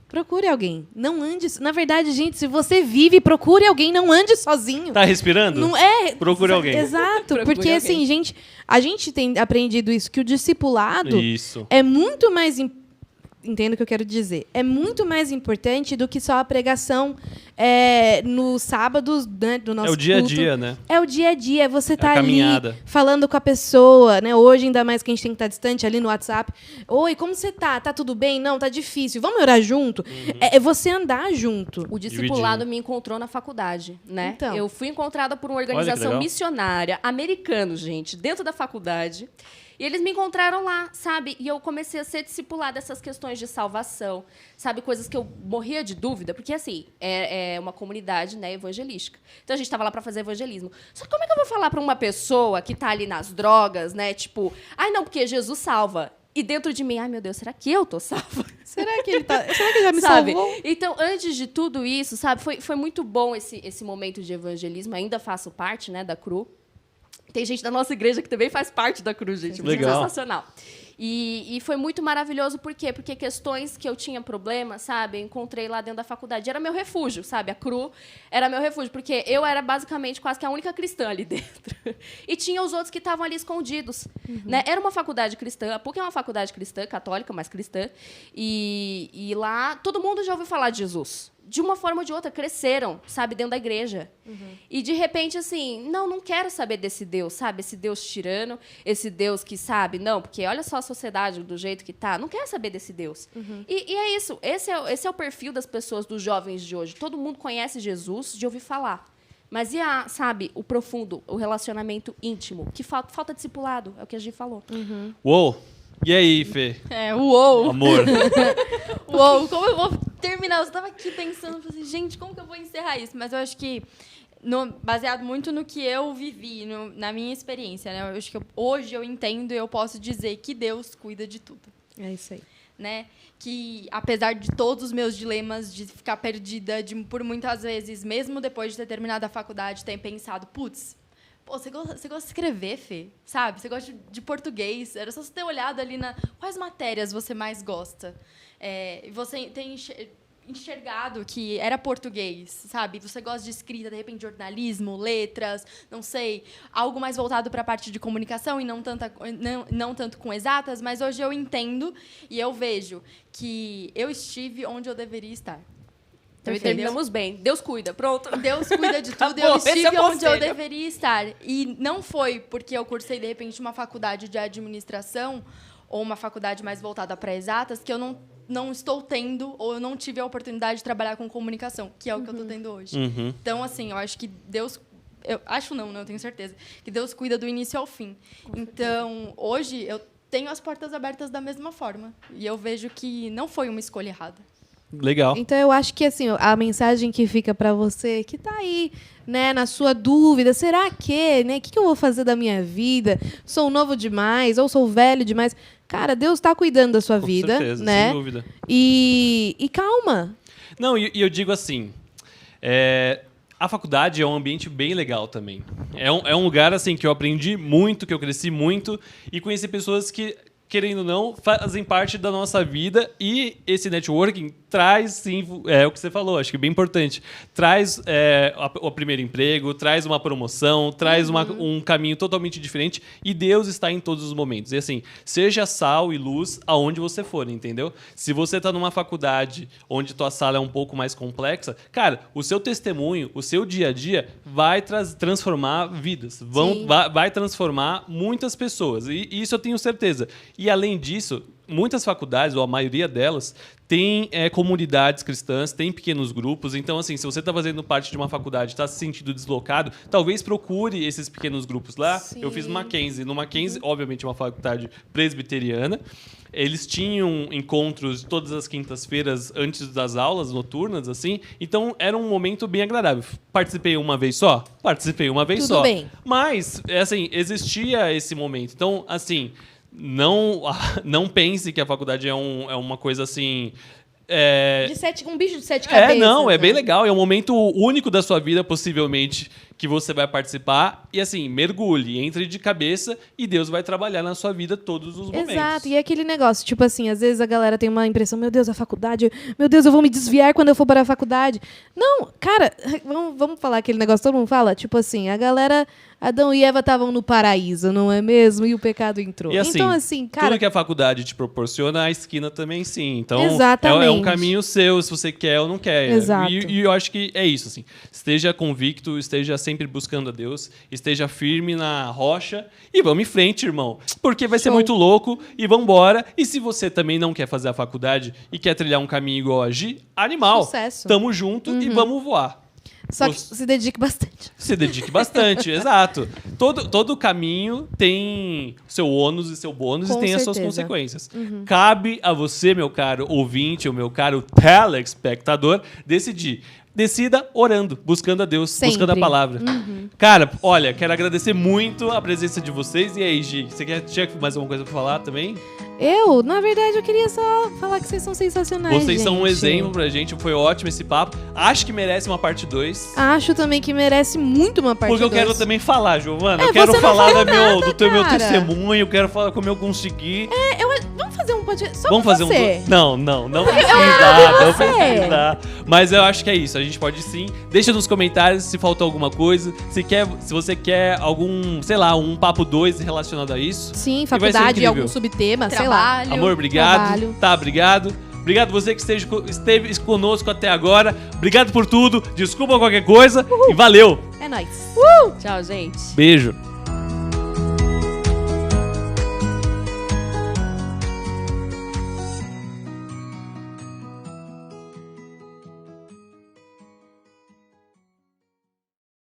procure alguém. Não ande... Na verdade, gente, se você vive, procure alguém, não ande sozinho. Tá respirando? Não é... Procure alguém. Exato, Procure porque alguém. assim, a gente tem aprendido isso, que o discipulado Isso. é muito mais... Entendo o que eu quero dizer. É muito mais importante do que só a pregação nos sábados, né, do nosso É o dia a culto. dia, né? É o dia a dia, você tá ali caminhada. falando com a pessoa, né? Hoje, ainda mais que a gente tem que estar distante ali no WhatsApp. Oi, como você tá? Tá tudo bem? Não, tá difícil. Vamos orar junto? É você andar junto. O discipulado Dividindo. me encontrou na faculdade, né? Então. Eu fui encontrada por uma Olha que organização legal. missionária, americano, gente, dentro da faculdade. E eles me encontraram lá, sabe? E eu comecei a ser discipulada dessas questões de salvação, sabe? Coisas que eu morria de dúvida, porque, assim, é uma comunidade, né, evangelística. Então, a gente estava lá para fazer evangelismo. Só que como é que eu vou falar para uma pessoa que está ali nas drogas, né? Tipo, não, porque Jesus salva. E dentro de mim, meu Deus, será que eu tô salva? Será que ele já me Sabe? salvou? Então, antes de tudo isso, sabe? Foi muito bom esse momento de evangelismo. Ainda faço parte, né, da CRU. Tem gente da nossa igreja que também faz parte da CRU, gente. Muito Legal. sensacional. E foi muito maravilhoso, por quê? Porque questões que eu tinha problema, sabe? Eu encontrei lá dentro da faculdade. Era meu refúgio, sabe? A CRU era meu refúgio, porque eu era basicamente quase que a única cristã ali dentro. E tinha os outros que estavam ali escondidos. Né? Era uma faculdade cristã, a PUC é uma faculdade cristã, católica, mas cristã. E lá todo mundo já ouviu falar de Jesus. De uma forma ou de outra, cresceram, sabe, dentro da igreja. E, de repente, assim, não quero saber desse Deus, sabe? Esse Deus tirano, esse Deus que, sabe, não, porque olha só a sociedade do jeito que tá, não quero saber desse Deus. E é isso, esse é o perfil das pessoas, dos jovens de hoje. Todo mundo conhece Jesus de ouvir falar. Mas sabe, o profundo, o relacionamento íntimo, que falta discipulado, é o que a gente falou. Uou! E aí, Fê? Uou! Amor. Uou, como eu vou terminar? Eu estava aqui pensando, assim, gente, como que eu vou encerrar isso? Mas eu acho que, baseado muito no que eu vivi, na minha experiência, né? Eu acho que hoje eu entendo e eu posso dizer que Deus cuida de tudo. É isso aí. Né? Que, apesar de todos os meus dilemas, de ficar perdida, por muitas vezes, mesmo depois de ter terminado a faculdade, ter pensado, putz, pô, você gosta de escrever, Fê? Sabe? Você gosta de português? Era só você ter olhado ali quais matérias você mais gosta. E você tem enxergado que era português, sabe? Você gosta de escrita, de repente, jornalismo, letras, não sei, algo mais voltado para a parte de comunicação e não tanto com exatas, mas hoje eu entendo e eu vejo que eu estive onde eu deveria estar. Terminamos bem. Deus cuida, pronto. Deus cuida de tudo. Acabou, Eu estive esse é o onde eu conselho. deveria estar. E não foi porque eu cursei, de repente, uma faculdade de administração ou uma faculdade mais voltada para exatas que eu não estou tendo ou eu não tive a oportunidade de trabalhar com comunicação, que é o que eu estou tendo hoje. Então, assim, eu acho que Deus... Eu acho não, eu tenho certeza. Que Deus cuida do início ao fim. Então, hoje, eu tenho as portas abertas da mesma forma. E eu vejo que não foi uma escolha errada. Legal. Então eu acho que assim, a mensagem que fica para você que tá aí, né, na sua dúvida, será que, né, o que eu vou fazer da minha vida? Sou novo demais ou sou velho demais? Cara, Deus está cuidando da sua vida, Com certeza, né? sem dúvida. E calma. Não, e eu digo assim, a faculdade é um ambiente bem legal também. É um lugar assim que eu aprendi muito, que eu cresci muito e conheci pessoas que, querendo ou não, fazem parte da nossa vida e esse networking traz, sim, o que você falou, acho que é bem importante. Traz o primeiro emprego, traz uma promoção, traz um caminho totalmente diferente e Deus está em todos os momentos. E assim, seja sal e luz aonde você for, entendeu? Se você está numa faculdade onde tua sala é um pouco mais complexa, cara, o seu testemunho, o seu dia a dia vai transformar vidas, vai transformar muitas pessoas. E isso eu tenho certeza. E além disso, muitas faculdades, ou a maioria delas, tem comunidades cristãs, tem pequenos grupos. Então, assim, se você está fazendo parte de uma faculdade, está se sentindo deslocado, talvez procure esses pequenos grupos lá. Sim. Eu fiz Mackenzie. No Mackenzie, obviamente, é uma faculdade presbiteriana. Eles tinham encontros todas as quintas-feiras antes das aulas noturnas, assim. Então, era um momento bem agradável. Participei uma vez só? Participei uma vez Tudo só. bem. Mas, assim, existia esse momento. Então, assim... Não pense que a faculdade é uma coisa assim... Um bicho de sete cabeças. É bem né? legal. É um momento único da sua vida, possivelmente, que você vai participar. E assim, mergulhe, entre de cabeça e Deus vai trabalhar na sua vida todos os momentos. Exato, e é aquele negócio, tipo assim, às vezes a galera tem uma impressão, meu Deus, a faculdade, meu Deus, eu vou me desviar quando eu for para a faculdade. Não, cara, vamos falar aquele negócio, todo mundo fala, tipo assim, a galera, Adão e Eva estavam no paraíso, não é mesmo? E o pecado entrou. E assim, então, assim, cara... tudo que a faculdade te proporciona, a esquina também sim. Então, Exatamente. é um caminho seu, se você quer ou não quer. Exato. E eu acho que é isso, assim. Esteja convicto, esteja sempre buscando a Deus, esteja firme na rocha e vamos em frente, irmão. Porque vai ser muito louco e vamos embora. E se você também não quer fazer a faculdade e quer trilhar um caminho igual a Gi, animal. Sucesso. Tamo junto e vamos voar. Só que se dedique bastante. Se dedique bastante, exato. Todo caminho tem seu ônus e seu bônus Com e tem as suas certeza. consequências. Cabe a você, meu caro ouvinte, ou meu caro telespectador, decidir. Decida orando, buscando a Deus, Sempre. buscando a palavra. Cara, olha, quero agradecer muito a presença de vocês. E aí, Gi, você tinha mais alguma coisa pra falar também? Na verdade, eu queria só falar que vocês são sensacionais, Vocês são um gente. exemplo pra gente, foi ótimo esse papo. Acho que merece uma parte 2. Acho também que merece muito uma parte Porque eu quero 2. também falar, Giovana. É, Eu quero você não falar falou do meu cara. testemunho, eu quero falar como eu consegui. Vamos fazer um podcast só Vamos com fazer você. Não precisa, não você. precisa. Mas eu acho que é isso, a gente pode sim. Deixa nos comentários se faltou alguma coisa, se você quer algum, sei lá, um papo 2 relacionado a isso. Sim, vai ser faculdade, incrível. algum subtema, sei lá. Trabalho. Amor, obrigado. Trabalho. Tá, obrigado. Obrigado você que esteve conosco até agora. Obrigado por tudo. Desculpa qualquer coisa. E valeu. É nóis. Tchau, gente. Beijo.